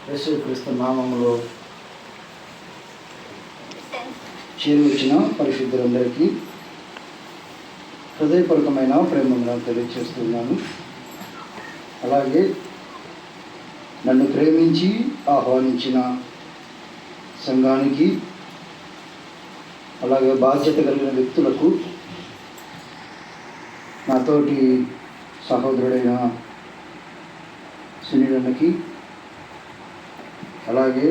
యేసుక్రీస్తు నామములో చేరి వచ్చిన పరిశుద్ధులందరికీ హృదయపూర్వకమైన ప్రేమను తెలియజేస్తున్నాను. అలాగే నన్ను ప్రేమించి ఆహ్వానించిన సంఘానికి, అలాగే బాధ్యత కలిగిన వ్యక్తులకు, నాతోటి సహోదరుడైన సునీలన్నకి, అలాగే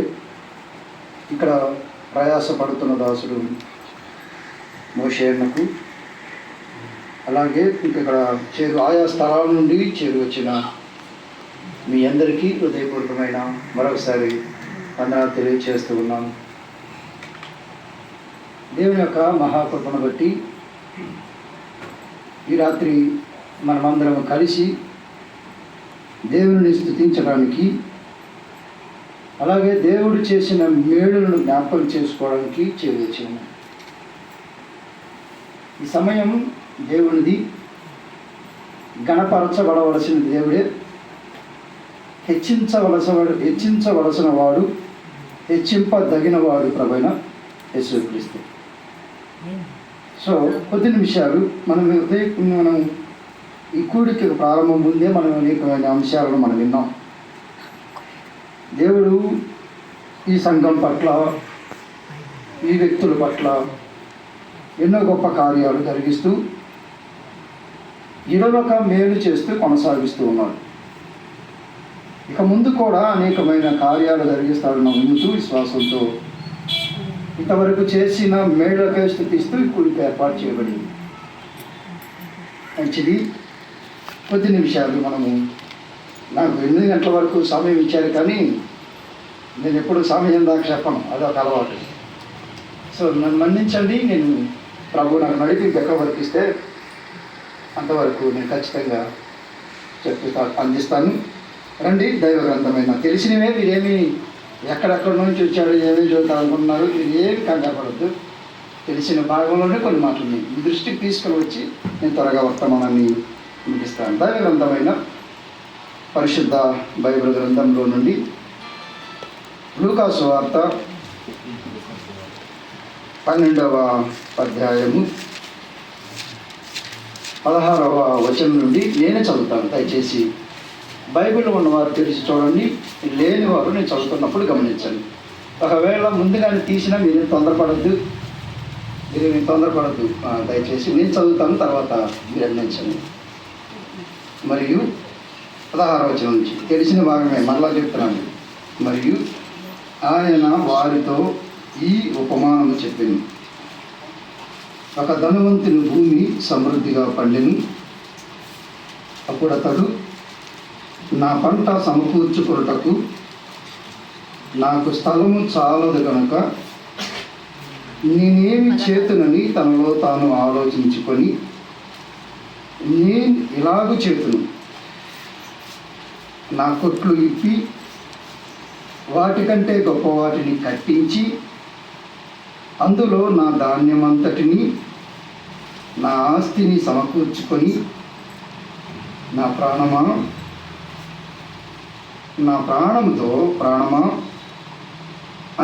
ఇక్కడ ప్రయాసపడుతున్న దాసుడు మోషేన్నకు, అలాగే ఇక్కడ ఆయా స్థలాల నుండి చేరి వచ్చిన మీ అందరికీ హృదయపూర్వకమైన మరొకసారి వందనాలు తెలియజేస్తూ ఉన్నాను. దేవుని యొక్క మహాకృపను బట్టి ఈ రాత్రి మనమందరం కలిసి దేవుని స్తుతించడానికి, అలాగే దేవుడు చేసిన మేలులను జ్ఞాపకం చేసుకోవడానికి చేరవచ్చాము. ఈ సమయం దేవునిది, గణపరచబడవలసిన దేవుడే, హెచ్చించవలసిన వాడు, హెచ్చింపదగిన వాడు ప్రభువైన యేసుక్రీస్తు. సో కొద్ది నిమిషాలు మనం ఈ కూడికి ప్రారంభం ముందే మనం అనేకమైన అంశాలను మనం విన్నాం. దేవుడు ఈ సంఘం పట్ల, ఈ వ్యక్తుల పట్ల ఎన్నో గొప్ప కార్యాలు జరిగిస్తూ ఇరవక మేలు చేస్తూ కొనసాగిస్తూ ఉన్నాడు. ఇక ముందు కూడా అనేకమైన కార్యాలు జరిగిస్తాడన్న నమ్ముతూ విశ్వాసంతో ఇంతవరకు చేసిన మేలులకై స్తుతిస్తూ ఇప్పుడు ఏర్పాటు చేయబడింది. మంచిది. కొద్ది నిమిషాలు మనము, నాకు 8 గంటల వరకు సమయం ఇచ్చారు, కానీ నేను ఎప్పుడు సమయం దాకా చెప్పను, అదొక అలవాటు. సో నన్ను మన్నించండి. నేను ప్రభు నాకు నడిపి ఎక్కడ వరకు ఇస్తే అంతవరకు నేను ఖచ్చితంగా అందిస్తాను. రండి, దైవ గ్రంథమైన తెలిసినవే మీరేమి ఎక్కడెక్కడి నుంచి వచ్చాడు, ఏమేమి చదువుతారు అనుకుంటున్నారు, మీరు ఏమి కంగారు పడద్దు. తెలిసిన భాగంలోనే కొన్ని మాటలు మీ దృష్టికి తీసుకొని వచ్చి నేను త్వరగా వర్తమానాన్ని ముగిస్తాను. దైవ గ్రంథమైన పరిశుద్ధ బైబిల్ గ్రంథంలో నుండి లూకా సువార్త 12వ అధ్యాయము 16వ వచనం నుండి నేనే చదువుతాను. దయచేసి బైబిల్లో ఉన్నవారు తెలిసి చూడండి, లేని వారు నేను చదువుతున్నప్పుడు గమనించండి. ఒకవేళ ముందుగానే తీసినా మీరేం తొందరపడద్దు. దయచేసి నేను చదువుతాను, తర్వాత మీరు అందించండి. మరియు 16వ వచనం నుంచి తెలిసిన భాగమే మరలా చెప్తున్నాను. మరియు ఆయన వారితో ఈ ఉపమానము చెప్పింది. ఒక ధనవంతుని భూమి సమృద్ధిగా పండెను. అప్పుడు అతడు, నా పంట సమకూర్చుకొనుటకు నాకు స్థలము చాలదు కనుక నేనేమి చేతునని తనలో తాను ఆలోచించుకొని, నేను ఇలాగూ చేతును, నా కొట్లు ఇప్పి వాటికంటే గొప్ప వాటిని కట్టించి అందులో నా ధాన్యమంతటిని, నా ఆస్తిని సమకూర్చుకొని, నా ప్రాణమా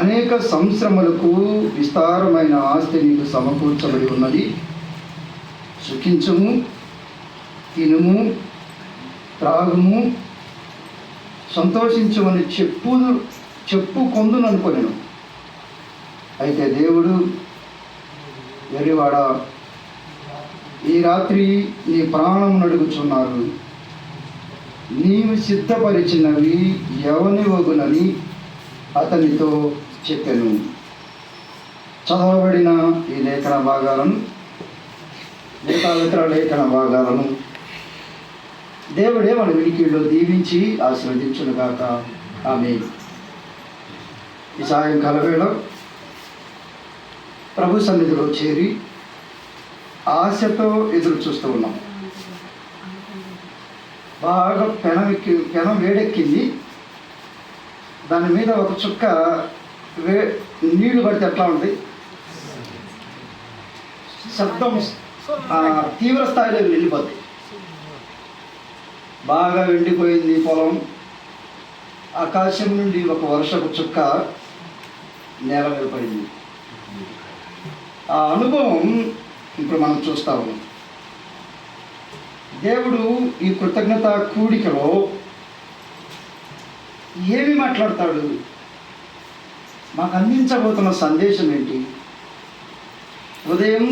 అనేక సంవత్సరములకు విస్తారమైన ఆస్తి నీకు సమకూర్చబడి ఉన్నది. సుఖించుము, తినుము, త్రాగుము, సంతోషించమని చెప్పుకొందుననుకొనెను. అయితే దేవుడు, వెర్రివాడా, ఈ రాత్రి నీ ప్రాణం నడుగుచున్నారు. నీవు సిద్ధపరిచినవి ఎవని వగునని అతనితో చెప్పెను. చదవబడిన ఈ ఇతర లేఖన భాగాలను దేవుడే మన వినికిడిలో దీవించి ఆశీర్వదించునుగాక. ఆమేన్. ఈ సాయంకాల వేళ ప్రభు సన్నిధిలో చేరి ఆశతో ఎదురు చూస్తూ ఉన్నాం. బాగా పెనం వేడెక్కింది. దాని మీద ఒక చుక్క నీళ్లు పడితే ఎట్లా ఉంది, శబ్దం తీవ్ర స్థాయిలో వెళ్ళిపోద్ది. బాగా ఎండిపోయింది పొలం, ఆకాశం నుండి ఒక వర్షపు చుక్క నేల మీద పడింది. ఆ అనుభవం ఇప్పుడు మనం చూస్తా ఉన్నాం. దేవుడు ఈ కృతజ్ఞత కూడికలో ఏమి మాట్లాడతాడు, మాకు అందించబోతున్న సందేశం ఏంటి? ఉదయం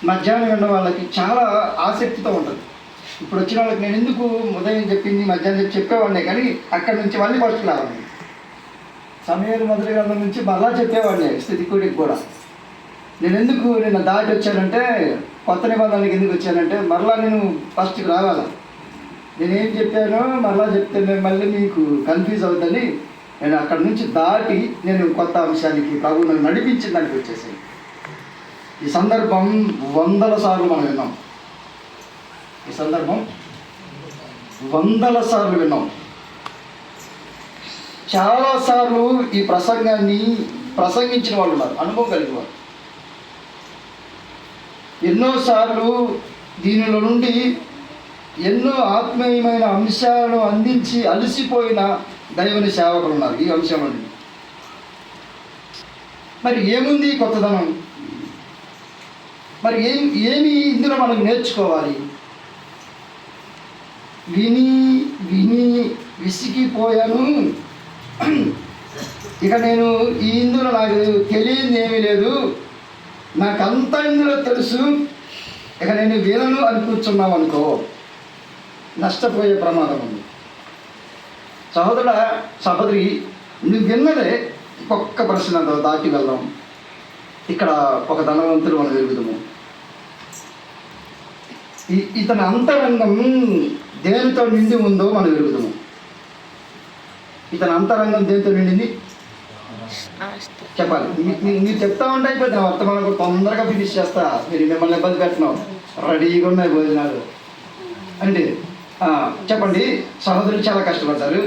మధ్యాహ్నం విన్న వాళ్ళకి చాలా ఆసక్తితో ఉంటుంది. ఇప్పుడు వచ్చిన వాళ్ళకి నేను ఎందుకు ఉదయం చెప్పింది మధ్యాహ్నం చెప్పేవాడినే, కానీ అక్కడి నుంచి మళ్ళీ ఫస్ట్ రావాలి. సమయాలు మొదటి గ్రంథం నుంచి మళ్ళా చెప్పేవాడినే స్థితి కూడికి కూడా. నేను ఎందుకు నిన్న దాటి వచ్చానంటే, కొత్త నిబంధనలకు ఎందుకు వచ్చానంటే మరలా నేను ఫస్ట్కి రావాలి. నేనేం చెప్పానో మరలా చెప్తే మళ్ళీ మీకు కన్ఫ్యూజ్ అవుతుందని నేను అక్కడి నుంచి దాటి నేను కొత్త అంశానికి ప్రభు నన్ను నడిపించిన దానికి వచ్చేసాను. ఈ సందర్భం 100 సార్లు మనం విన్నాం. ఈ సందర్భం 100 సార్లు విన్నాం. చాలాసార్లు ఈ ప్రసంగాన్ని ప్రసంగించిన వాళ్ళు ఉన్నారు, అనుభవం కలిగిన వారు. ఎన్నోసార్లు దీనిలో నుండి ఎన్నో ఆత్మీయమైన అంశాలను అందించి అలసిపోయిన దైవుని సేవకులు ఉన్నారు ఈ అంశం నుండి. మరి ఏముంది కొత్తదనం? మరి ఏమి ఇందులో మనం నేర్చుకోవాలి? విని విని విసిగిపోయాను, ఇక నేను ఈ ఇందులో నాకు తెలియదు ఏమీ లేదు, నాకంతా ఇందులో తెలుసు, ఇక నేను వినను అని కూర్చున్నావు అనుకో, నష్టపోయే ప్రమాదం ఉంది. సహోదరుడ సహోదరి, నువ్వు విన్నదే ఒక్క ప్రశ్న దాటి వెళ్దాం. ఇక్కడ ఒక ధనవంతుడు మనం ఎరుగుదాము. ఇతని అంతరంగం దేనితో నిండి ఉందో మనం ఎరుగుదాము. ఇతని అంతరంగం దేనితో నిండింది చెప్పాలి. మీరు చెప్తా ఉంటే అయిపోయింది వర్తమానం తొందరగా ఫినిష్ చేస్తా. మీరు మిమ్మల్ని ఇబ్బంది పెట్టినాం, రెడీగా ఉన్నాయి భోజనాలు అంటే. చెప్పండి, సహోదరులు చాలా కష్టపడతారు.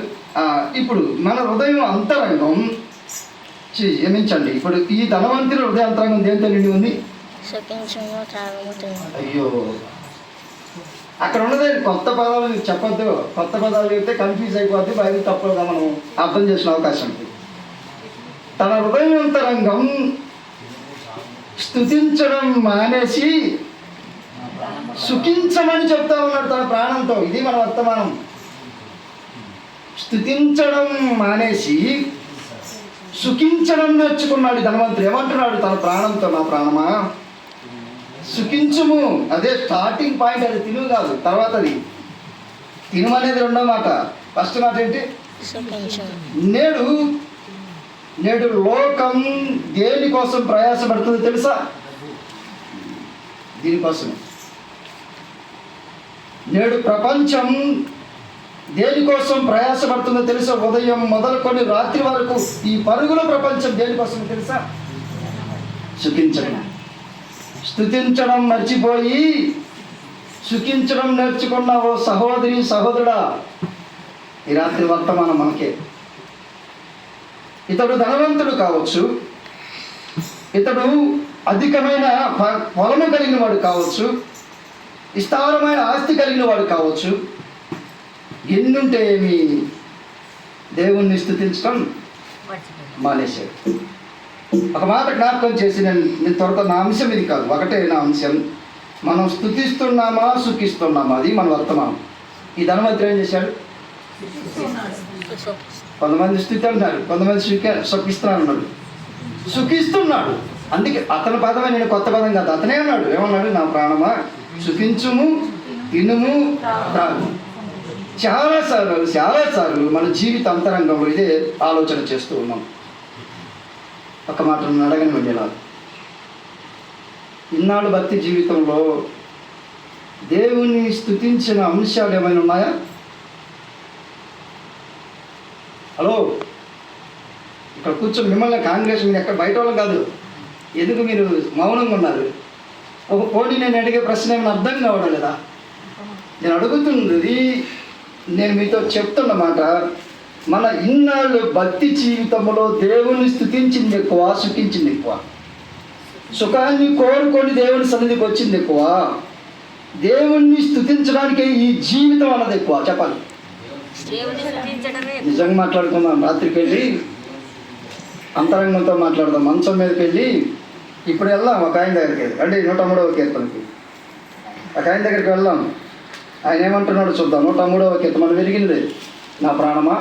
ఇప్పుడు మన హృదయం అంతరంగం క్షమించండి, ఇప్పుడు ఈ ధనవంతుల హృదయ అంతరంగం దేనితో నిండి ఉంది? అయ్యో, అక్కడ ఉన్నదే కొత్త పదాలు చెప్పొద్దు. కొత్త పదాలు చెప్తే కన్ఫ్యూజ్ అయిపోద్ది, బయట తప్పులుగా మనం అర్థం చేసిన అవకాశం ఉంది. తన హృదయంతరంగం స్తుతించడం మానేసి సుఖించమని చెప్తా ఉన్నాడు తన ప్రాణంతో. ఇది మన వర్తమానం. స్తుతించడం మానేసి సుఖించడం నేర్చుకున్నాడు ధనవంతుడు. ఏమంటున్నాడు తన ప్రాణంతో? నా ప్రాణమా సుఖించుము. అదే స్టార్టింగ్ పాయింట్. అది తిను కాదు, తర్వాత అది తిను అనేది రెండో మాట. ఫస్ట్ మాట ఏంటి? నేడు లోకం దేనికోసం ప్రయాసపడుతుంది తెలుసా? దీనికోసం. నేడు ప్రపంచం దేనికోసం ప్రయాసపడుతుందో తెలుసా? ఉదయం మొదలుకొని రాత్రి వరకు ఈ పరుగుల ప్రపంచం దేనికోసం తెలుసా? సుఖించడం. స్తుతించడం మర్చిపోయి సుఖించడం నేర్చుకున్న ఓ సహోదరి సహోదరుడా, ఈ రాత్రి వర్తమానం మనకే. ఇతడు ధనవంతుడు కావచ్చు, ఇతడు అధికమైన పొలము కలిగిన వాడు కావచ్చు, విస్తారమైన ఆస్తి కలిగిన వాడు కావచ్చు. ఎన్నుంటే ఏమి, దేవుణ్ణి స్తుతించడం మానేశాడు. ఒక మాట జ్ఞాపకం చేసి నేను త్వరతో నా అంశం ఇది కాదు, ఒకటే నా అంశం. మనం స్తుతిస్తున్నామా సుఖిస్తున్నామా, అది మన వర్తమానం. ఈ ధనవంతుడు ఏం చేశాడు? కొంతమంది స్థితి అంటారు, కొంతమంది సుఖిస్తున్నాను అన్నాడు. సుఖిస్తున్నాడు. అందుకే అతని పదమే, నేను కొత్త పదం కాదు, అతనే అన్నాడు. ఏమన్నాడు? నా ప్రాణమా సుఖించుము, తినుము, త్రాగు. చాలాసార్లు మన జీవిత అంతరంగంలో ఇదే ఆలోచన చేస్తూ ఉన్నాం. ఒక మాట నన్ను అడగని వెళ్ళేలా, ఇన్నాళ్ళు భక్తి జీవితంలో దేవుణ్ణి స్తుతించిన అంశాలు ఏమైనా ఉన్నాయా? హలో, ఇక్కడ కూర్చొని మిమ్మల్ని కాంగ్రెస్ మీరు ఎక్కడ బయట వాళ్ళం కాదు, ఎందుకు మీరు మౌనంగా ఉన్నారు? ఒక పోటీ నేను అడిగే ప్రశ్న ఏమైనా అర్థం కావడం లేదా? నేను అడుగుతున్నది, నేను మీతో చెప్తున్నమాట, మన ఇన్నాళ్ళు భక్తి జీవితంలో దేవుని స్తుతించింది ఎక్కువ, సుఖించింది ఎక్కువ. సుఖాన్ని కోరుకొని దేవుని సన్నిధికి వచ్చింది ఎక్కువ, దేవుణ్ణి స్తుతించడానికే ఈ జీవితం అన్నది ఎక్కువ. చెప్పాలి, నిజంగా మాట్లాడుకుందాం. రాత్రికి వెళ్ళి అంతరంగంతో మాట్లాడదాం. మంచం మీదకి వెళ్ళి ఇప్పుడు వెళ్దాం ఒక ఆయన దగ్గరికి. అంటే 103వ కీర్తనకి ఒక ఆయన దగ్గరికి వెళ్దాం. ఆయన ఏమంటున్నాడు చూద్దాం. 103వ కీర్తన మనం విరిగింది. నా ప్రాణమా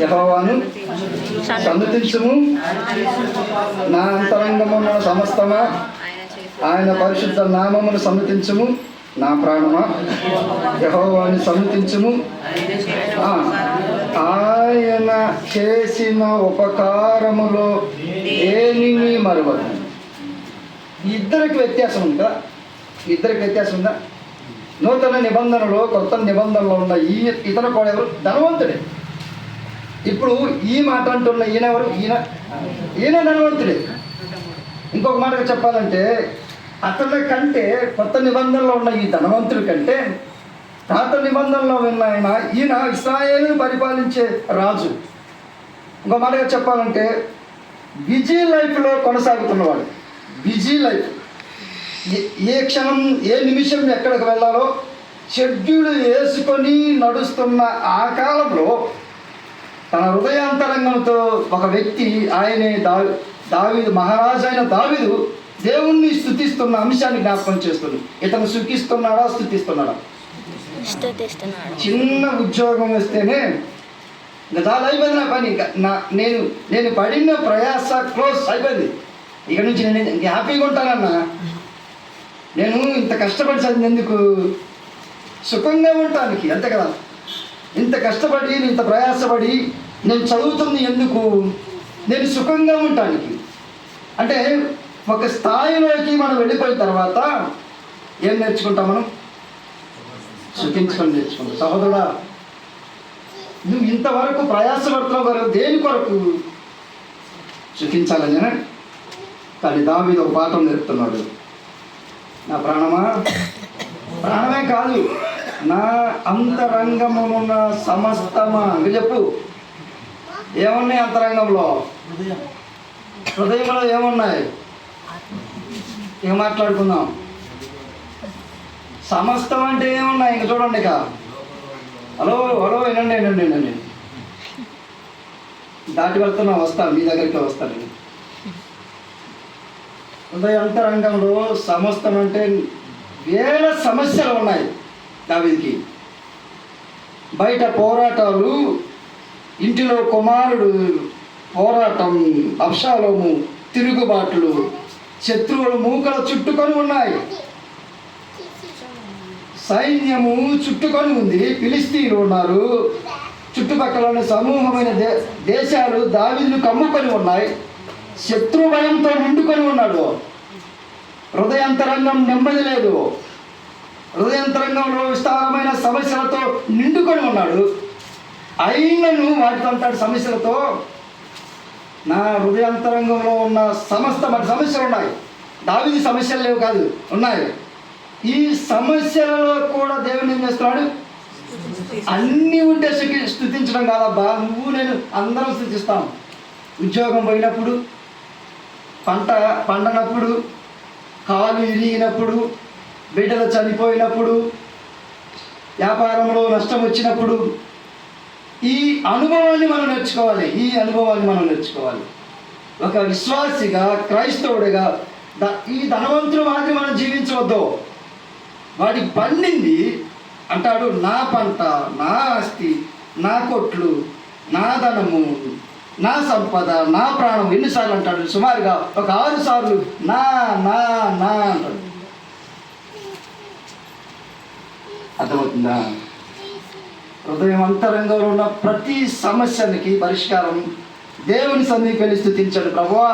యెహోవాను సన్నుతించుము, నా అంతరంగమున్న సమస్తమా ఆయన పరిశుద్ధ నామమును సన్నుతించుము. నా ప్రాణమా యెహోవాను సన్నుతించుము, ఆయన చేసిన ఉపకారములో దేనిని మరువదు. ఇద్దరికి వ్యత్యాసం ఉందా? ఇద్దరికి వ్యత్యాసం ఉందా? నూతన నిబంధనలో కొత్త నిబంధనలో ఉన్న ఇతను కూడా ఎవరు? ధనవంతుడే. ఇప్పుడు ఈ మాట అంటున్న ఈయన ఎవరు? ఈయన ధనవంతుడే. ఇంకొక మాటగా చెప్పాలంటే అతని కంటే కొత్త నిబంధనలో ఉన్న ఈ ధనవంతుడి కంటే పాత నిబంధనలో ఉన్న ఈయన ఇశ్రాయేలును పరిపాలించే రాజు. ఇంకో మాటగా చెప్పాలంటే బిజీ లైఫ్లో కొనసాగుతున్నవాడు. Busy life. ఏ క్షణం ఏ నిమిషం ఎక్కడికి వెళ్ళాలో షెడ్యూల్ వేసుకొని నడుస్తున్న ఆ కాలంలో తన హృదయాంతరంగంతో ఒక వ్యక్తి, ఆయనే దావీదు, మహారాజు అయిన దావీదు దేవుణ్ణి స్తుతిస్తున్న అంశాన్ని జ్ఞాపకం చేస్తుంది. ఇతను సుఖిస్తున్నాడా, స్తుతిస్తున్నాడా? చిన్న ఉద్యోగం వస్తేనే చాలా అయిపోయింది నా పని, నేను పడిన ప్రయాస క్లోజ్ అయిపోయింది, ఇక నుంచి నేను హ్యాపీగా ఉంటానన్నా. నేను ఇంత కష్టపడి చదివినందుకు సుఖంగా ఉండటానికి, అంతే కదా. ఇంత కష్టపడి ఇంత ప్రయాసపడి నేను చదువుతుంది ఎందుకు? నేను సుఖంగా ఉండటానికి. అంటే ఒక స్థాయిలోకి మనం వెళ్ళిపోయిన తర్వాత ఏం నేర్చుకుంటాం? మనం సుఖించుకొని నేర్చుకుంటాం. సహోదరుడా, నువ్వు ఇంతవరకు ప్రయాసపడుతున్నావు కదా, దేని కొరకు? సుఖించాలని. కానీ దావీదు ఒక పాఠం నేర్పుతున్నాడు. నా ప్రాణమా, ప్రాణమే కాదు, నా అంతరంగమునున్న సమస్తమా. మీరు చెప్పు, ఏమున్నాయి అంతరంగంలో? హృదయంలో ఏమున్నాయి? ఇక మాట్లాడుకుందాం. సమస్తం అంటే ఏమున్నాయి? ఇంక చూడండి. ఇక హలో వినండి. దాటి వెళ్తున్నా, వస్తాను, మీ దగ్గరికి వస్తాను. హృదయ అంతరంగంలో సమస్తం అంటే వేల సమస్యలు ఉన్నాయి దావీదుకి. బయట పోరాటాలు, ఇంటిలో కుమారుడు పోరాటం, అబ్షాలోము తిరుగుబాట్లు, శత్రువులు మూకలు చుట్టుకొని ఉన్నాయి, సైన్యము చుట్టుకొని ఉంది, ఫిలిస్తీన్లు ఉన్నారు, చుట్టుపక్కల సమూహమైన దేశాలు దావీదును కమ్ముకొని ఉన్నాయి, శత్రు భయంతో నిండుకొని ఉన్నాడు. హృదయాంతరంగం నెమ్మది లేదు, హృదయాంతరంగంలో విస్తారమైన సమస్యలతో నిండుకొని ఉన్నాడు. అయినను వాటితో అంటాడు, సమస్యలతో నా హృదయాంతరంగంలో ఉన్న సమస్తమైన సమస్యలు ఉన్నాయి. దావీదు సమస్యలు లేవు కాదు, ఉన్నాయి. ఈ సమస్యలలో కూడా దేవుని ఏం చేస్తున్నాడు? అన్నీ ఉంటే స్తుతించడం కాదబ్బా. నువ్వు నేను అందరం స్తుతిస్తాం. ఉద్యోగం పోయినప్పుడు, పంట పండనప్పుడు, కాలు ఇరిగినప్పుడు, బిడ్డలు చనిపోయినప్పుడు, వ్యాపారంలో నష్టం వచ్చినప్పుడు, ఈ అనుభవాన్ని మనం నేర్చుకోవాలి. ఒక విశ్వాసిగా, క్రైస్తవుడిగా ఈ ధనవంతుడు మాదిరి మనం జీవించవద్దు. వాడికి పండింది అంటాడు, నా పంట, నా ఆస్తి, నా కొట్లు, నా ధనము, నా సంపద, నా ప్రాణం. ఎన్నిసార్లు అంటాడు? సుమారుగా ఒక 6 సార్లు నా నా నా అంటాడు. అర్థమవుతుందా? హృదయం అంతరంగంలో ఉన్న ప్రతి సమస్యనికి పరిష్కారం దేవుని సన్నిధికి వెళ్ళి స్తుతించాడు. ప్రభువా,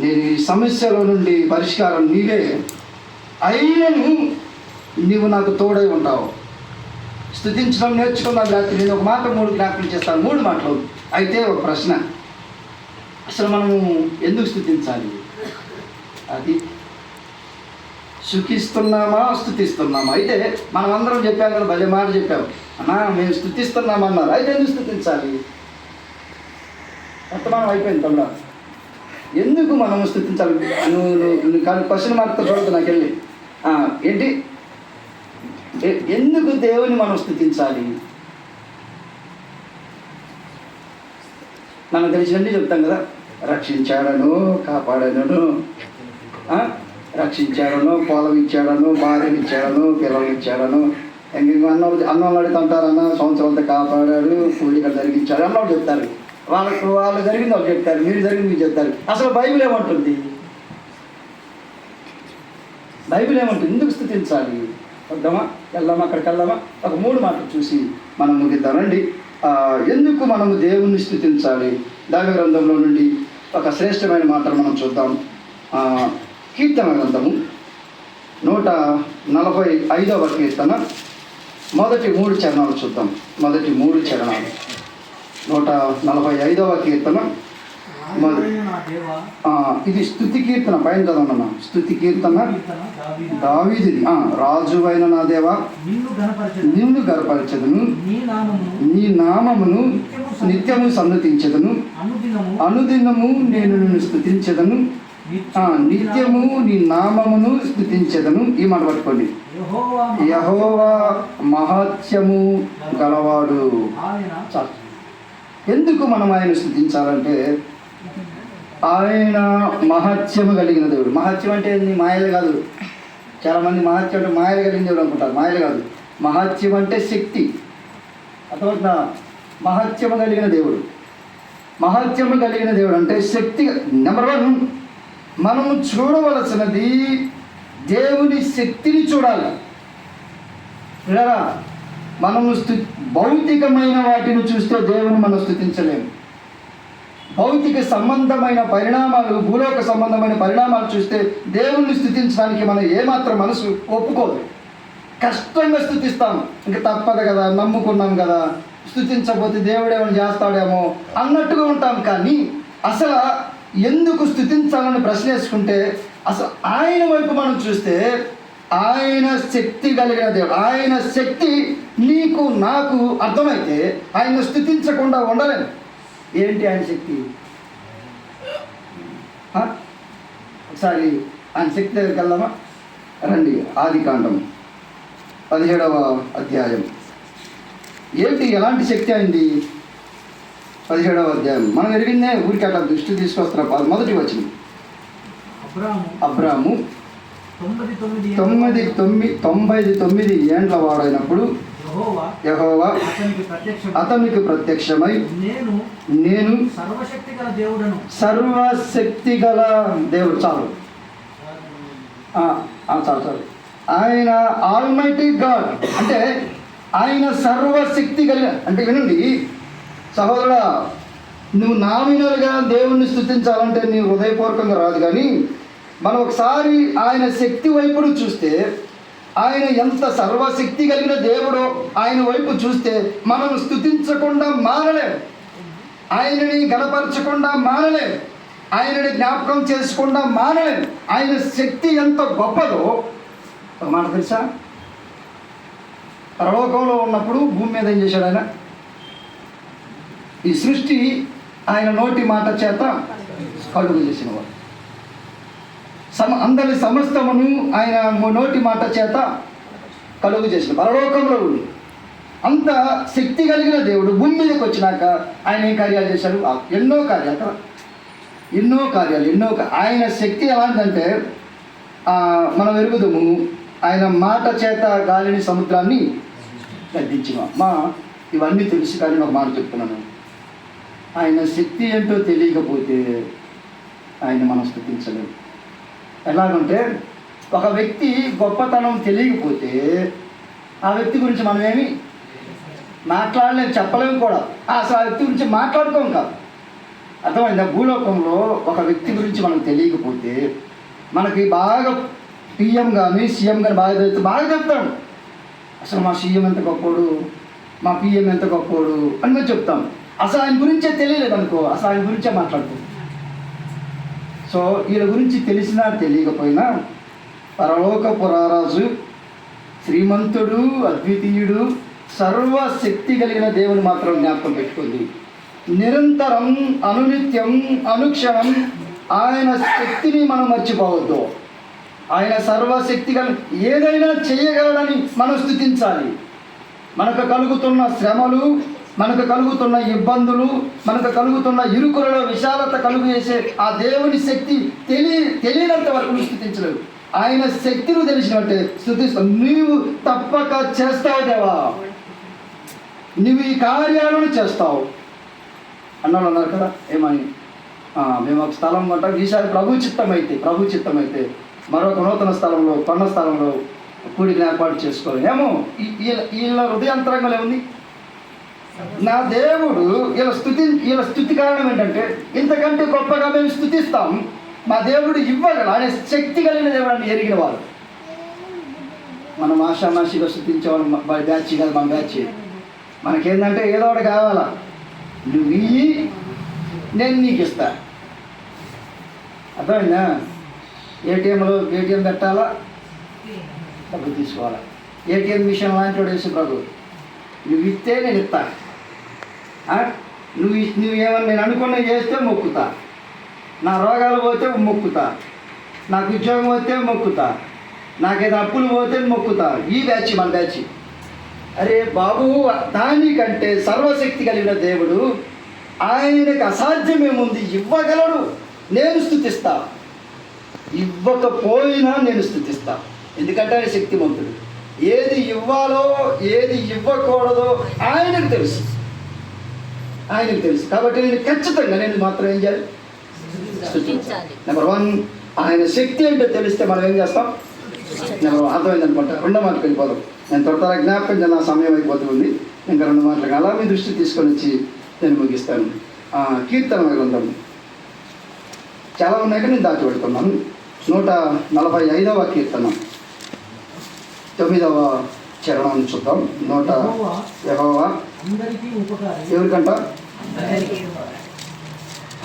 నేను ఈ సమస్యల నుండి పరిష్కారం నీవే, అయినను నీవు నాకు తోడై ఉంటావు. స్తుతించడం నేర్చుకున్నాను. రాత్రి నేను ఒక మాట 3 జ్ఞాపకం చేస్తాను. 3 మాటలు. అయితే ఒక ప్రశ్న, అసలు మనము ఎందుకు స్తుతించాలి? అది సుఖిస్తున్నామా, స్తుతిస్తున్నామా? అయితే మనం అందరం చెప్పాం కదా, భలే మాట చెప్పాం అన్నా, మేము స్తుతిస్తున్నామన్నారు. అయితే ఎందుకు స్తుతించాలి? వర్తమానం అయిపోయింది తమ్ముడా. ఎందుకు మనము స్తుతించాలి? నువ్వు క్వశ్చన్ మార్క్తో చూడదు నాకు వెళ్ళి. ఏంటి ఎందుకు దేవుని మనం స్తుతించాలి? మనకు తెలిసినట్టు చెప్తాం కదా, రక్షించాడను, కాపాడను, రక్షించాడను, పొలం ఇచ్చాడను, భార్యను ఇచ్చాడను, పిల్లలు ఇచ్చాడను, ఇంక అన్నం అడుగుతుంటారన్న, సంవత్సరాలతో కాపాడాడు, పూడికలు జరిగించాడు అన్న చెప్తారు. వాళ్ళు జరిగింది వాళ్ళు చెప్తారు, మీరు జరిగింది మీరు చెప్తారు. అసలు బైబిల్ ఏమంటుంది? బైబిల్ ఏమంటుంది? ఎందుకు స్తుతించాలి? వద్దామా, వెళ్దామా, అక్కడికి వెళ్దామా? ఒక 3 మాటలు చూసి మనం ముగిద్దామండి. ఎందుకు మనము దేవుణ్ణి స్తుతించాలి? దావీదు గ్రంథంలో నుండి ఒక శ్రేష్టమైన మాటలు మనం చూద్దాం. కీర్తన గ్రంథము 145వ కీర్తన మొదటి 3 చరణాలు చూద్దాం. మొదటి 3 చరణాలు 145వ కీర్తన. ఇది స్తుతి కీర్తన. పైన చదవన్నా, స్తుతి కీర్తన దావీదుది. రాజువైన నా దేవా, నిన్ను గనపరచెదను, నీ నామమును నిత్యము సన్నతించెదను, అనుదినము నేను నిన్ను స్తుతించెదను, నిత్యము నీ నామమును స్తుతించెదను. ఈ మాట పట్టుకోండి. యెహోవా మహత్యము గలవాడు. ఎందుకు మనం ఆయన స్తుతించాలంటే, ఆయన మహత్యము కలిగిన దేవుడు. మహత్యం అంటే మాయలు కాదు. చాలామంది మహత్యం అంటే మాయలు కలిగిన దేవుడు అనుకుంటారు. మాయలు కాదు. మహత్యం అంటే శక్తి. అర్థమవుతుందా? మహత్యము కలిగిన దేవుడు. మహత్యము కలిగిన దేవుడు అంటే శక్తి. నెంబర్ 1, మనము చూడవలసినది దేవుని శక్తిని చూడాలి. లేదా మనము భౌతికమైన వాటిని చూస్తే దేవుని మనం స్తుతించలేము. భౌతిక సంబంధమైన పరిణామాలు, భూలోక సంబంధమైన పరిణామాలు చూస్తే దేవుణ్ణి స్తుతించడానికి మనం ఏమాత్రం మనసు ఒప్పుకోదు. కష్టంగా స్తుతిస్తాం. ఇంకా తప్పదు కదా, నమ్ముకున్నాం కదా, స్తుతించకపోతే దేవుడు ఏమైనా చేస్తాడేమో అన్నట్టుగా ఉంటాం. కానీ అసలు ఎందుకు స్తుతించాలని ప్రశ్న వేసుకుంటే, అసలు ఆయన వైపు మనం చూస్తే ఆయన శక్తి కలిగిన దేవుడు. ఆయన శక్తి నీకు నాకు అర్థమైతే ఆయన స్తుతించకుండా ఉండలేము. ఏంటి ఆయన శక్తి? ఒకసారి ఆయన శక్తి దగ్గరికి వెళ్దామా? రండి. ఆదికాండం 17వ అధ్యాయం. ఏంటి, ఎలాంటి శక్తి అయింది? 17వ అధ్యాయం మనం ఎరిగిందే, ఊరికి అట్లా దృష్టి తీసుకొస్తున్నా. మొదటి వచనం. అబ్రాము 99 ఏండ్ల వాడైనప్పుడు యెహోవా అతనికి ప్రత్యక్షమై, నేను సర్వశక్తి గల దేవుడు. చాలు చాలు. ఆయన ఆల్మైటీ గాడ్ అంటే ఆయన సర్వశక్తి కలిగిన. అంటే వినండి సహోదరుడా, నువ్వు నామినల్గా దేవుణ్ణి స్తుతించాలంటే నీ హృదయపూర్వకంగా రాదు. కానీ మనం ఒకసారి ఆయన శక్తి వైపును చూస్తే, ఆయన ఎంత సర్వశక్తి కలిగిన దేవుడో ఆయన వైపు చూస్తే మనం స్తుతించకుండా మానలేం. ఆయనని గణపరచకుండా మానలేం. ఆయనని జ్ఞాపకం చేసుకుండా మానలేం. ఆయన శక్తి ఎంత గొప్పదో ఒక మాట తెలుసా? పరలోకంలో ఉన్నప్పుడు భూమి మీద ఏం చేశాడు ఆయన? ఈ సృష్టి ఆయన నోటి మాట చేత కలుగు చేసినవాడు. అందరి సమస్తమును ఆయన నోటి మాట చేత కలుగు చేసిన పరలోకంలో ఉండి అంత శక్తి కలిగిన దేవుడు భూమి మీదకి వచ్చినాక ఆయన ఏం కార్యాలు చేశాడు? ఎన్నో కార్యాలు. ఆయన శక్తి ఎలాంటిదంటే మనం ఎరుగుదము. ఆయన మాట చేత గాలిని, సముద్రాన్ని గద్దించిన. ఇవన్నీ తెలుసు, కానీ ఒక మాట చెప్తున్నాను. ఆయన శక్తి ఏంటో తెలియకపోతే ఆయన మనం స్తుతించలేము. ఎలాగంటే ఒక వ్యక్తి గొప్పతనం తెలియకపోతే ఆ వ్యక్తి గురించి మనం ఏమి మాట్లాడలేము, చెప్పలేము కూడా. అసలు ఆ వ్యక్తి గురించి మాట్లాడుకోం కాదు. అర్థమైందా? భూలోకంలో ఒక వ్యక్తి గురించి మనం తెలియకపోతే మనకి బాగా పిఎం కానీ సీఎం కానీ బాగా చెప్తాం. అసలు మా సీఎం ఎంత గొప్పోడు, మా పిఎం ఎంత గొప్పోడు అని మేము చెప్తాం. అసలు ఆయన గురించే తెలియలేదు అనుకో, అసలు ఆయన గురించే మాట్లాడుకో. సో వీళ్ళ గురించి తెలిసినా తెలియకపోయినా పరలోక పురారాజు, శ్రీమంతుడు, అద్వితీయుడు, సర్వశక్తి కలిగిన దేవుని మాత్రం జ్ఞాపకం పెట్టుకుంది. నిరంతరం, అనునిత్యం, అనుక్షణం ఆయన శక్తిని మనం మర్చిపోవద్దు. ఆయన సర్వశక్తి ఏదైనా చేయగలడని మనం స్తుతించాలి. మనకు కలుగుతున్న శ్రమలు, మనకు కలుగుతున్న ఇబ్బందులు, మనకు కలుగుతున్న ఇరుకులలో విశాలత కలుగు చేసే ఆ దేవుని శక్తి తెలియనంత వరకు నువ్వు స్తుతించలేవు. ఆయన శక్తిని తెలిసినట్టే స్తుతిస్తావు. నీవు తప్పక చేస్తావు దేవా, నువ్వు ఈ కార్యాలను చేస్తావు అన్నాడు. అన్నారు కదా ఏమని, మేము ఒక స్థలం అంటాం, ఈసారి ప్రభు చిత్తమైతే మరొక నూతన స్థలంలో, కొండ స్థలంలో కూడికి ఏర్పాటు చేసుకోవాలి. ఏమో వీళ్ళ హృదయాంతరంగంలో ఏముంది, నా దేవుడు వీళ్ళ స్థుతి కారణం ఏంటంటే ఇంతకంటే గొప్పగా మేము స్థుతిస్తాం, మా దేవుడు ఇవ్వగల, ఆయన శక్తి కలిగిన దేవుడు అని ఎరిగిన వారు. మనం ఆషామాషిగా స్థుతించేవాళ్ళు బ్యాచ్ కాదు, మన బ్యాచ్. మనకేంటంటే ఏదో ఒకటి కావాలా, నువ్వు ఇయ్యి నేను నీకు ఇస్తా. అర్థమైందా? ఏటీఎం పెట్టాలా, డబ్బులు తీసుకోవాలా. ఏటీఎం మిషన్ లాంటి వాడు వేసి ప్రభు, నువ్వు ఇస్తే నేను ఇస్తా, నువ్వేమన్నా నేను అనుకున్న చేస్తే మొక్కుతా, నా రోగాలు పోతే మొక్కుతా, నాకు ఉద్యోగం పోతే మొక్కుతా, నాకేదో అప్పులు పోతే మొక్కుతా. ఈ బ్యాచ్ మన బ్యాచ్. అరే బాబు, దానికంటే సర్వశక్తి కలిగిన దేవుడు, ఆయనకు అసాధ్యమేముంది, ఇవ్వగలడు. నేను స్తుతిస్తా, ఇవ్వకపోయినా నేను స్థుతిస్తా. ఎందుకంటే ఆయన శక్తిమంతుడు. ఏది ఇవ్వాలో ఏది ఇవ్వకూడదో ఆయనకు తెలుసు. కాబట్టి నేను ఖచ్చితంగా నేను మాత్రం ఏం చేయాలి, స్తుతించాలి. నెంబర్ 1, ఆయన శక్తి అంటే తెలిస్తే మనం ఏం చేస్తాం. నెంబర్ 1 అర్థమైంది అనుకుంటా. రెండో మాటకు వెళ్ళిపోదాం. నేను త్వరగా జ్ఞాపకం చేయాలి, నా సమయం అయిపోతుంది. ఇంకా 2 మాటలు అలా మీ దృష్టి తీసుకొని వచ్చి నేను ముగిస్తాను. కీర్తన గ్రంథం చాలా ఉన్నాయి, నేను దాచిపెడుతున్నాను. 145వ కీర్తన 9వ చరణం చూద్దాం. యెహోవా ఎవరికంట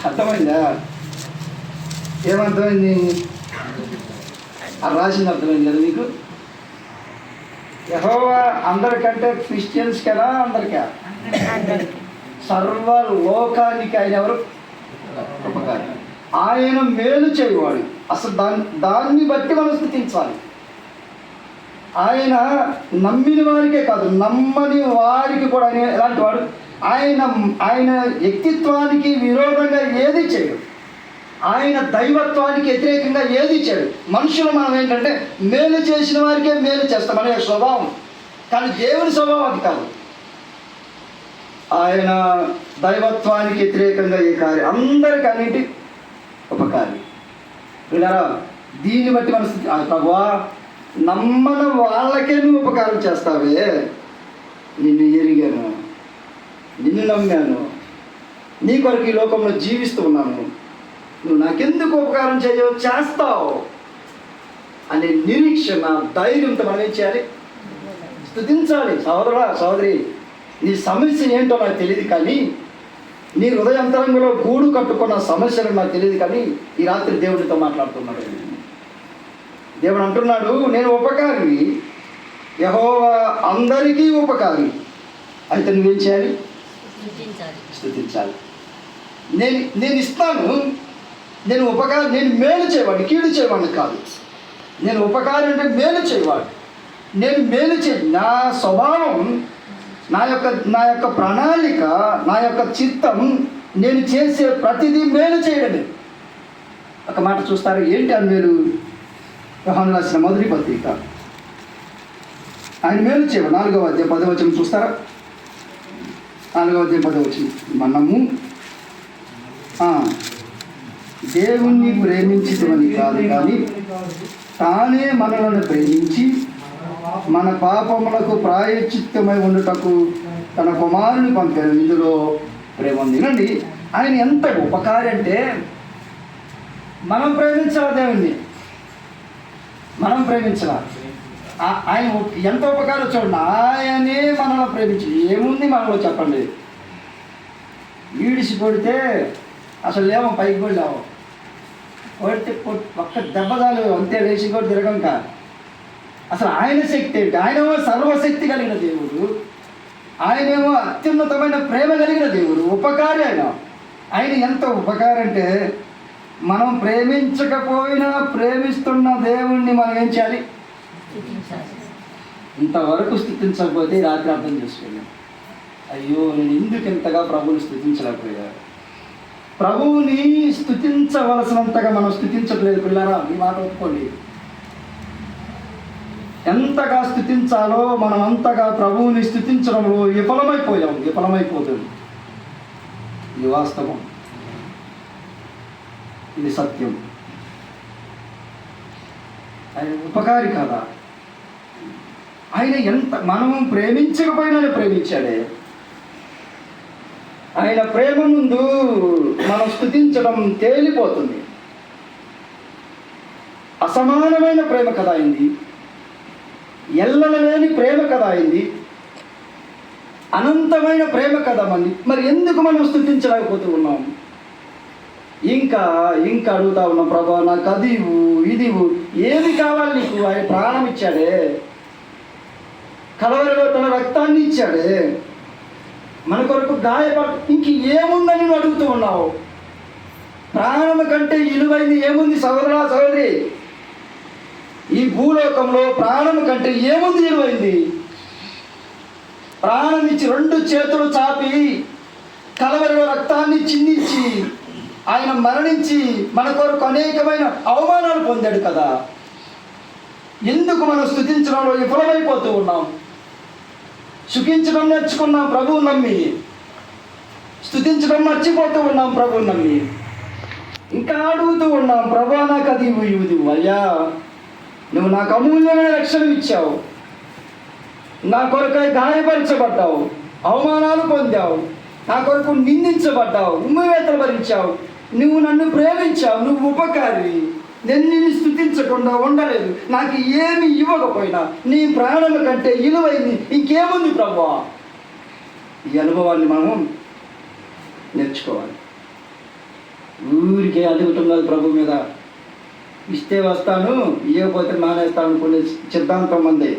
అర్థమైందా? ఏమర్థమైంది? రాసింది అర్థమైంది కదా మీకు? యెహోవా అందరికంటే క్రిస్టియన్స్ కదా, అందరికా? సర్వలోకానికి ఆయన ఎవరు? ఉపకారి. ఆయన మేలు చేయవాడు. అసలు దాన్ని బట్టి మనం స్థుతించాలి. ఆయన నమ్మిన వారికే కాదు, నమ్మని వారికి కూడా ఆయన ఎలాంటి వాడు? ఆయన వ్యక్తిత్వానికి విరోధంగా ఏది చేయడు, ఆయన దైవత్వానికి వ్యతిరేకంగా ఏది చేయడు. మనుషులు మనం ఏంటంటే మేలు చేసిన వారికే మేలు చేస్తాం అనే స్వభావం, కానీ దేవుని స్వభావం అది కాదు. ఆయన దైవత్వానికి వ్యతిరేకంగా ఏ కార్యం, అందరికీ అన్నింటి ఉపకారి. వీళ్ళరా దీన్ని బట్టి మన ప్రభువా, నమ్మన వాళ్ళకే నువ్వు ఉపకారం చేస్తావే, నిన్ను ఎరిగాను, నిన్ను నమ్మాను, నీ కొరకు ఈ లోకంలో జీవిస్తూ ఉన్నాను, నువ్వు నాకెందుకు ఉపకారం చేస్తావు అనే నిరీక్షణ, ధైర్యంతో మనం ఏం చేయాలి? స్తుతించాలి. సోదరుడా, సోదరి, నీ సమస్య ఏంటో నాకు తెలియదు, కానీ నీ హృదయాంతరంగంలో గూడు కట్టుకున్న సమస్యలు నాకు తెలియదు, కానీ ఈ రాత్రి దేవుడితో మాట్లాడుతున్నాడు. దేవుడు అంటున్నాడు, నేను ఉపకారిని, యెహోవా అందరికీ ఉపకారి. అయితే నువ్వేం చేయాలి? స్తుతించాలి. నేను ఇస్తాను, నేను ఉపకారం, నేను మేలు చేయవాడిని, కీడు చేయవాడిని కాదు. నేను ఉపకారం అంటే మేలు చేయవాడు. నేను మేలు నా స్వభావం, నా యొక్క ప్రణాళిక, నా యొక్క చిత్తం, నేను చేసే ప్రతిదీ మేలు చేయడమే. ఒక మాట చూస్తారు, ఏంటి ఆ మేలు? యోహాను రాసిన మొదటి పత్రిక, ఆయన మేలు చేయడు. 4వ అధ్యాయం 10వ వచనం చూస్తారా? 4వ అధ్యాయం 10వ వచనం, మనము దేవుణ్ణి ప్రేమించటమని కాదు, కానీ తానే మనలను ప్రేమించి మన పాపములకు ప్రాయశ్చిత్తమై ఉండుటకు తన కుమారుని పంపారు. ఇందులో ప్రేమ ఉంది. వినండి, ఆయన ఎంత ఉపకారి అంటే, మనం ప్రేమించాలి దేవుణ్ణి, మనం ప్రేమించాలి. ఆయన ఎంత ఉపకారం చూడండి. ఆయనే మనల్ని ప్రేమించి, ఏముంది మనలో చెప్పండి? ఈడిసి కొడితే అసలు లేవో, పైకి కూడా లేవు, కొడితే ఒక్క దెబ్బదాలు అంతే, లేచి కూడా తిరగం కాదు. అసలు ఆయన శక్తి ఏంటి? ఆయనేమో సర్వశక్తి కలిగిన దేవుడు, ఆయనేమో అత్యున్నతమైన ప్రేమ కలిగిన దేవుడు, ఉపకారి. ఆయన ఎంత ఉపకారం అంటే, మనం ప్రేమించకపోయినా ప్రేమిస్తున్న దేవుణ్ణి మనం ఏం చేయాలి? ఇంతవరకు స్తుతించకపోతే రాత్రి అర్థం చేసుకున్నాం, అయ్యో నేను ఎందుకు ఇంతగా ప్రభువుని స్తుతించలేకపోయా. ప్రభువుని స్తుతించవలసినంతగా మనం స్తుతించట్లేదు పిల్లరా. ఈ మాట ఒప్పుకోండి. ఎంతగా స్తుతించాలో మనం అంతగా ప్రభువుని స్తుతించడంలో విఫలమైపోతుంది. ఇది వాస్తవం, ఇది సత్యం. ఆయన ఉపకారి కదా. ఆయన ఎంత మనం ప్రేమించకపోయినా ప్రేమించాడే. ఆయన ప్రేమ ముందు మనం స్తుతించడం తేలిపోతుంది. అసమానమైన ప్రేమ కదా అయింది, ఎల్లలేని ప్రేమ కదా అయింది, అనంతమైన ప్రేమ కదా మరి ఎందుకు మనం స్తుతించలేకపోతూ ఉన్నాం? ఇంకా అడుగుతా ఉన్నాం, ప్రభా నాకు అది ఇది ఏది కావాలి నీకు? ఆయన ప్రాణం ఇచ్చాడే, కలవరిలో తన రక్తాన్ని ఇచ్చాడే, మన కొరకు ఇంక ఏముందని నువ్వు అడుగుతూ ఉన్నావు? ప్రాణం కంటే విలువైంది ఏముంది సహోదరా సహోదరి? ఈ భూలోకంలో ప్రాణం కంటే ఏముంది విలువైంది? ప్రాణం ఇచ్చి 2 చేతులు చాపి కలవరిలో రక్తాన్ని చిందించి ఆయన మరణించి మన కొరకు అనేకమైన అవమానాలు పొందాడు కదా. ఎందుకు మనం స్తుతించడంలో విఫలమైపోతూ ఉన్నాం? సుఖించడం నేర్చుకున్నాం ప్రభువు నమ్మి, స్తుతించడం మర్చిపోతూ ఉన్నాం ప్రభువు నమ్మి. ఇంకా అడుగుతూ ఉన్నాం, ప్రభా నాకు అది ఇవ్వు. అయ్యా నువ్వు నాకు అమూల్యమైన రక్షణ ఇచ్చావు, నా కొరకై గాయపరచబడ్డావు, అవమానాలు పొందావు, నా కొరకు నిందించబడ్డావు, ఉమ్మివేతలు భరించావు, నువ్వు నన్ను ప్రేమించావు, నువ్వు ఉపకారి. నేను నిన్ను స్తుతించకుండా ఉండలేదు. నాకు ఏమి ఇవ్వకపోయినా నీ ప్రాణం కంటే విలువైంది ఇంకేముంది ప్రభువా? ఈ అనుభవాన్ని మనం నేర్చుకోవాలి. ఊరికే అడుగుతాం కాదు ప్రభు మీద, ఇస్తే వస్తాను ఇవ్వకపోతే మానేస్తాను అనుకునే సిద్ధాంతం మంది.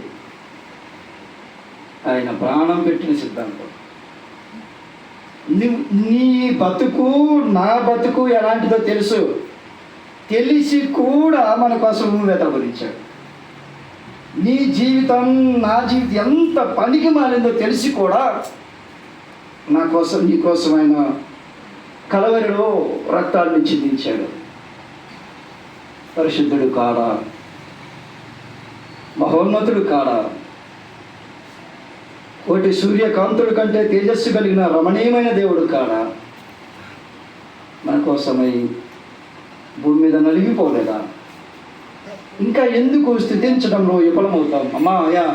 ఆయన ప్రాణం పెట్టిన సిద్ధాంతం. నీ బతుకు నా బతుకు ఎలాంటిదో తెలిసి కూడా మన కోసం వెతబడించాడు. నీ జీవితం నా జీవితం ఎంత పనికి మాలిందో తెలిసి కూడా నా కోసం నీ కోసం ఆయన కలవరిలో రక్తాన్ని చిందించాడు. పరిశుద్ధుడు కాడా, మహోన్నతుడు కాడా, కోటి సూర్యకాంతుడి కంటే తేజస్సు కలిగిన రమణీయమైన దేవుడు కాడా, మన కోసమై భూమి మీద నలిగిపోలేదా? ఇంకా ఎందుకు స్థుతించడంలో విఫలమవుతాం? అమ్మా అయ్యా,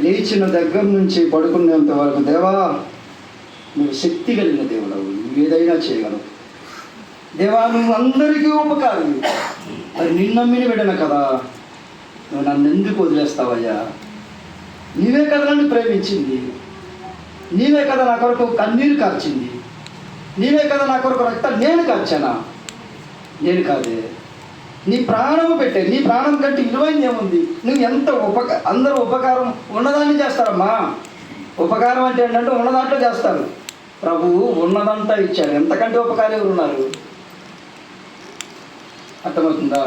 లేచిన దగ్గర నుంచి పడుకునేంత వరకు దేవా నువ్వు శక్తి కలిగిన దేవుడవు, నువ్వు ఏదైనా చేయగలవు. దేవా నువ్వు అందరికీ ఉపకారం, మరి నిన్నమ్మిని విడన కదా, నువ్వు నన్ను ఎందుకు వదిలేస్తావయ్యా? నీవే కదా నన్ను ప్రేమించింది, నీవే కదా నా కొరకు కన్నీరు కార్చింది, నీవే కదా నా కొరకు రక్తం నేను కార్చానా? నేను కాదే, నీ ప్రాణము పెట్టే. నీ ప్రాణం కంటే విలువైంది ఏముంది? నువ్వు ఎంత అందరూ ఉపకారం ఉన్నదాన్ని చేస్తారమ్మా. ఉపకారం అంటే ఏంటంటే ఉన్నదాంట్లో చేస్తారు. ప్రభువు ఉన్నదంతా ఇచ్చాడు, ఎంతకంటే ఉపకారం ఎవరు ఉన్నారు? అర్థమవుతుందా?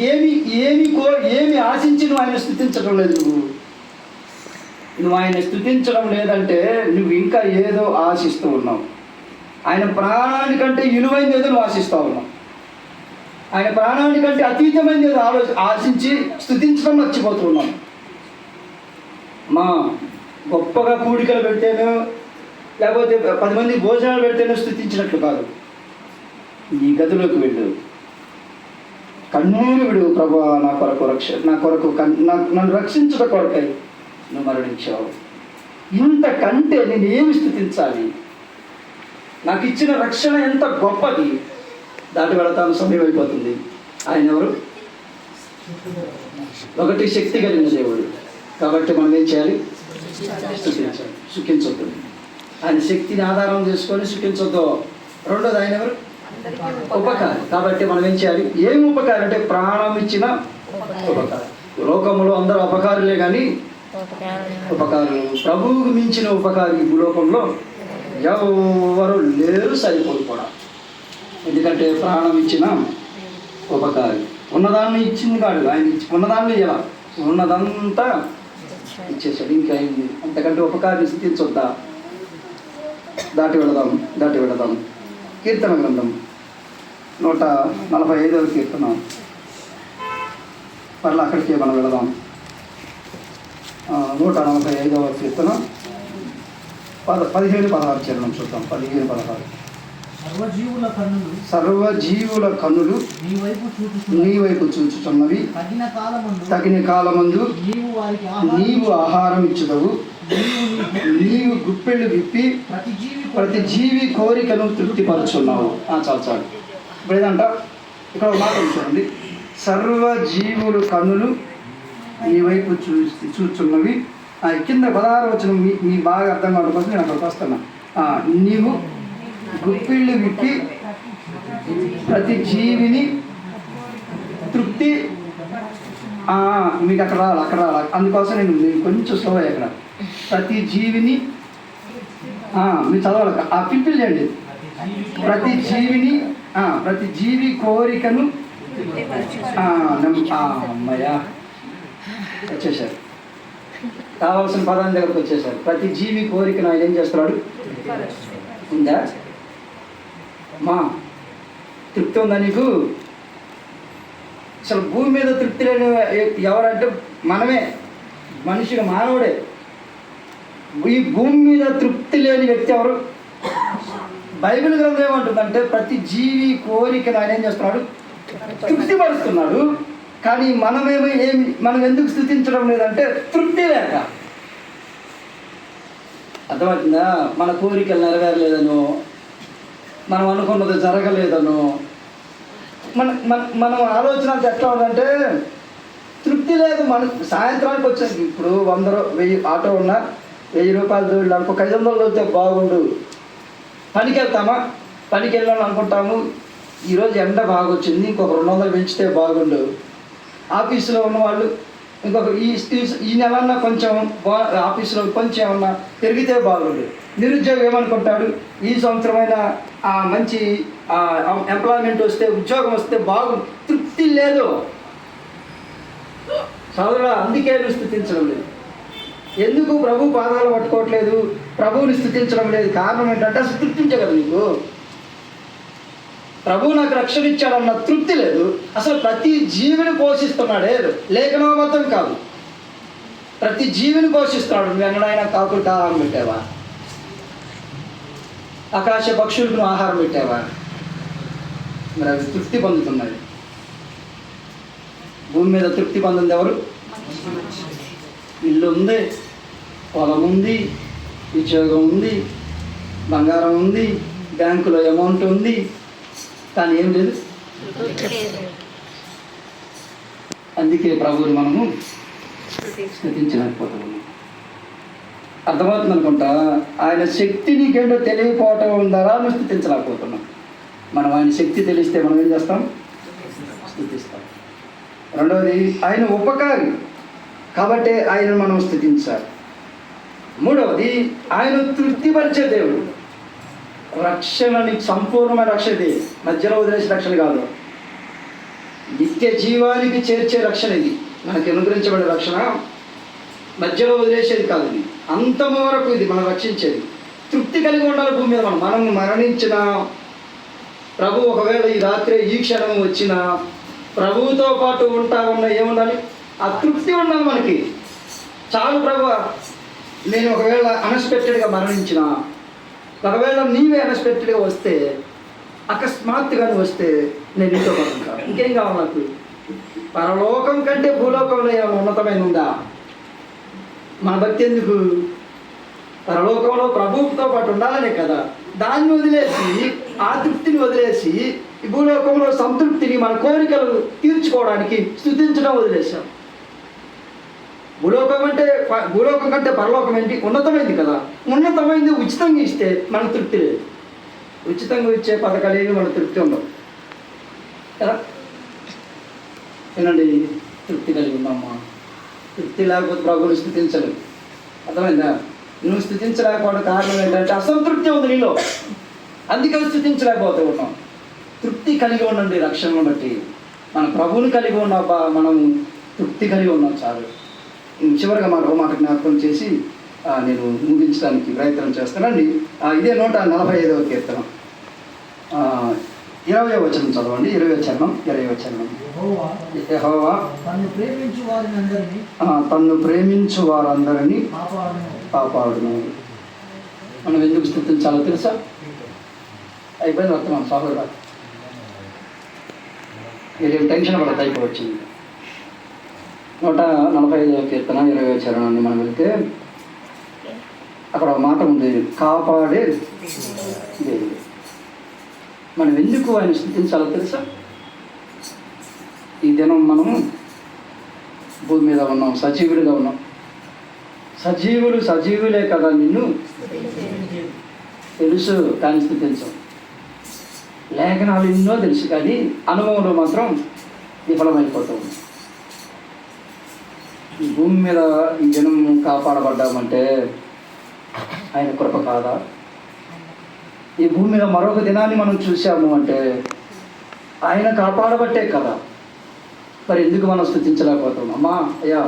ఏమి ఆశించి నువ్వు ఆయన స్థుతించడం లేదు. నువ్వు ఆయన స్థుతించడం లేదంటే నువ్వు ఇంకా ఏదో ఆశిస్తూ ఉన్నావు. ఆయన ప్రాణానికంటే విలువైంది ఏదో నువ్వు ఆశిస్తూ ఉన్నావు. ఆయన ప్రాణానికంటే అతీతమైనది ఏదో ఆశించి స్థుతించడం మర్చిపోతూ ఉన్నాం. మా గొప్పగా కూడికలు పెడితేనో లేకపోతే 10 మంది భోజనాలు పెడితేనో స్థుతించినట్లు కాదు. నీ గదిలోకి వెళ్ళు, కన్నీరు విడు. ప్రభా నా కొరకు నన్ను రక్షించడం కొరకై నువ్వు మరణించావు. ఇంతకంటే నేను ఏమి స్థుతించాలి? నాకు ఇచ్చిన రక్షణ ఎంత గొప్పది. దాటి వెళతాను, సమయం అయిపోతుంది. ఆయన ఎవరు? ఒకటి శక్తి కలిగిన దేవుడు. కాబట్టి మనం ఏం చేయాలి? స్థుతించాలి, సుఖించొద్దు. ఆయన శక్తిని ఆధారం చేసుకొని సుఖించొద్దు. రెండోది ఆయన ఎవరు? ఉపకారం. కాబట్టి మనం ఏం చేయాలి? ఏం ఉపకారం అంటే ప్రాణం ఇచ్చిన ఉపకారం. లోకంలో అందరూ అపకారులే కానీ ఉపకారులు, ప్రభువుకు మించిన ఉపకారి భూలోకంలో ఎవరు లేరు, సరిపోదు కూడా. ఎందుకంటే ప్రాణం ఇచ్చిన ఉపకారి. ఉన్నదాన్ని ఇచ్చింది కాదు, ఆయన ఉన్నదాన్ని ఇలా ఉన్నదంతా ఇచ్చేసాడు. ఇంకా అయింది అంతకంటే ఉపకారిని స్థితించొద్దా? దాటి వెళదాం. కీర్తన గ్రంథం 145వ కీర్తన, మరలా అక్కడికే మనం వెళదాం. 145వ కీర్తన 15-16 చరణం చూద్దాం. 15-16. సర్వజీవుల కన్నులు నీ వైపు చూచుచున్నవి, తగిన కాలమందు నీవు ఆహారం ఇచ్చుదవు. నీవు గుప్పెళ్ళు విప్పి ప్రతి జీవి కోరికను తృప్తిపరుచున్నావు. చాలు. ఇప్పుడు ఏదంట, ఇక్కడ ఒక మాట చూడండి. సర్వజీవుల కన్నులు నీ వైపు చూచున్నవి. కింద 16 వచనం మీ బాగా అర్థం కావడం కోసం నేను అక్కడికి వస్తున్నా. నీవు గుప్పిళ్ళు విప్పి ప్రతి జీవిని తృప్తి, మీకు అక్కడ రావాలి. అందుకోసం నేను కొంచెం స్లో అయ్యి అక్కడ. ప్రతి జీవిని మీరు చదవాలి, పిప్పిల్ చేయండి. ప్రతి జీవి కోరికను అమ్మయ్యా వచ్చేసారు, కావాల్సిన పదాన్ని దగ్గరకు వచ్చేసారు. ప్రతి జీవి కోరికను ఆయన ఏం చేస్తున్నాడు? ఉందా మా తృప్తి ఉందా నీకు? అసలు భూమి మీద తృప్తి లేని ఎవరంటే మనమే, మనిషిగా మానవుడే. ఈ భూమి మీద తృప్తి లేని వ్యక్తి ఎవరు? బైబిల్ గ్రంథం ఏమంటుందంటే ప్రతి జీవి కోరికను ఆయన ఏం చేస్తున్నాడు? తృప్తిపరుస్తున్నాడు. కానీ మనం ఎందుకు స్థుతించడం లేదంటే తృప్తి లేక. అర్థమవుతుందా? మన కోరికలు నెరవేరలేదనో, మనం అనుకున్నది జరగలేదనో, మన ఆలోచన ఎట్లా ఉందంటే తృప్తి లేదు. సాయంత్రానికి వచ్చాక ఇప్పుడు 100 ఆటో ఉన్నా 1000 రూపాయలు దూళ్ళు అనుకో, 500 వస్తే బాగుండు. పనికి వెళ్తామా? పనికి వెళ్ళాలని అనుకుంటాము. ఈరోజు ఎండ బాగా వచ్చింది, ఇంకొక 200 పెంచితే బాగుండు. ఆఫీసులో ఉన్నవాళ్ళు ఇంకొక ఈ నెలన్నా కొంచెం ఆఫీసులో కొంచెం ఏమన్నా పెరిగితే బాగుండు. నిరుద్యోగం ఏమనుకుంటాడు? ఈ సంవత్సరమైన మంచి ఎంప్లాయ్మెంట్ వస్తే, ఉద్యోగం వస్తే బాగుండు. తృప్తి లేదు సోదరుడా. అందుకే నువ్వు స్థుతించడం లేదు. ఎందుకు ప్రభు పాదాలు పట్టుకోవట్లేదు, ప్రభువుని స్థుతించడం లేదు? కారణం ఏంటంటే అసలు తృప్తించగలదు నీకు. ప్రభు నాకు రక్షణ ఇచ్చాడన్న తృప్తి లేదు. అసలు ప్రతి జీవిని పోషిస్తున్నాడే, లేఖనోబద్ధం కాదు. ప్రతి జీవిని పోషిస్తున్నాడు. నువ్వు ఎన్నడైనా కాకులకు ఆహారం పెట్టావా? ఆకాశ పక్షులకు నువ్వు ఆహారం పెట్టావా? మరి అవి తృప్తి పొందుతున్నాయి. భూమి మీద తృప్తి పొందింది ఎవరు? ఇల్లు ఉంది, పొలం ఉంది, ఉద్యోగం ఉంది, బంగారం ఉంది, బ్యాంకులో అమౌంట్ ఉంది, కానీ ఏం లేదు. అందుకే ప్రభువుని మనము స్థుతించలేకపోతున్నాము. అర్థమవుతుంది అనుకుంటా. ఆయన శక్తి నీకేంటో తెలియకపోవటం ద్వారా నువ్వు స్థుతించలేకపోతున్నాం. మనం ఆయన శక్తి తెలిస్తే మనం ఏం చేస్తాం? స్థుతిస్తాం. రెండవది, ఆయన ఉపకారి కాబట్టి ఆయన మనం స్థుతించాలి. మూడవది, ఆయన తృప్తిపరిచే దేవుడు. రక్షణ నీకు సంపూర్ణమైన రక్షణ, ఇది మధ్యలో వదిలేసే రక్షణ కాదు, నిత్య జీవానికి చేర్చే రక్షణ. ఇది మనకి అనుగ్రహించబడే రక్షణ, మధ్యలో వదిలేసేది కాదు. ఇది అంతము వరకు ఇది మనం రక్షించేది. తృప్తి కలిగి ఉండాలి భూమి మీద. మనం మరణించిన ప్రభు ఒకవేళ ఈ రాత్రి ఈ క్షణం వచ్చిన ప్రభువుతో పాటు ఉన్న ఏముండాలి? ఆ తృప్తి ఉండాలి మనకి. చాలు ప్రభు, నేను ఒకవేళ అన్ఎక్స్పెక్టెడ్గా మరణించిన, ఒకవేళ నీవే అన్ఎక్స్పెక్టెడ్గా వస్తే, అకస్మాత్తుగానే వస్తే నేను నీతో పాటు కాదు. ఇంకేం కావాలి నాకు? పరలోకం కంటే భూలోకంలో ఏమైనా ఉన్నతమైన ఉందా? మన భక్తి ఎందుకు? పరలోకంలో ప్రభువుతో పాటు ఉండాలనే కదా. దాన్ని వదిలేసి, ఆ తృప్తిని వదిలేసి, ఈ భూలోకంలో సంతృప్తిని, మన కోరికలు తీర్చుకోవడానికి స్థుతించడం వదిలేసాం. భూలోకం కంటే పరలోకం ఏంటి? ఉన్నతమైంది కదా. ఉన్నతమైంది ఉచితంగా ఇస్తే మనకు తృప్తి లేదు. ఉచితంగా ఇచ్చే పథకాలు ఏవి మనకు తృప్తి ఉండవు కదా. ఏనండి, తృప్తి కలిగి ఉన్నామ్మా. తృప్తి లేకపోతే ప్రభువుని స్థుతించలేదు. అర్థమైందా? నువ్వు స్థుతించలేకపోవడం కారణం ఏంటంటే అసంతృప్తి ఉంది నీలో. అందుకని స్థుతించలేకపోతూ ఉన్నాం. తృప్తి కలిగి ఉండండి. రక్షణను బట్టి మన ప్రభువుని కలిగి ఉన్న మనం తృప్తి కలిగి ఉన్నాం చాలు. చివరిగా మాట జ్ఞాపకం చేసి నేను ముగించడానికి ప్రయత్నం చేస్తానండి. ఇదే 145వ కీర్తనం 20వ వచనం చదవండి. 20వ వచనం. యెహోవా తన్ను ప్రేమించు వారందరినీ కాపాడును. మనం ఎందుకు స్తుతించాలో తెలుసా? అయిపోయింది వస్తున్నాం సహోదరా, మీరేం టెన్షన్ పడతా అయిపోవచ్చింది. 145వ కీర్తన 20వ చరణాన్ని మనం వెళ్తే అక్కడ ఒక మాట ఉంది, కాపాడే దేవుడు. మనం ఎందుకు ఆయన స్తుతించాలో తెలుసా? ఈ దినం మనము భూమి మీద ఉన్నాం, సజీవులుగా ఉన్నాం. సజీవులే కదా నిన్ను తెలుసు కానీ స్తుతించం. లేఖనాలు ఎన్నో తెలుసు కానీ అనుభవంలో మాత్రం విఫలమైపోతూ ఉంది. ఈ భూమి మీద ఈ జనం కాపాడబడ్డామంటే ఆయన కృప కాదా? ఈ భూమి మీద మరొక దినాన్ని మనం చూసాము అంటే ఆయన కాపాడబట్టే కదా. మరి ఎందుకు మనం స్థుతించలేకపోతాం? అమ్మా అయ్యా,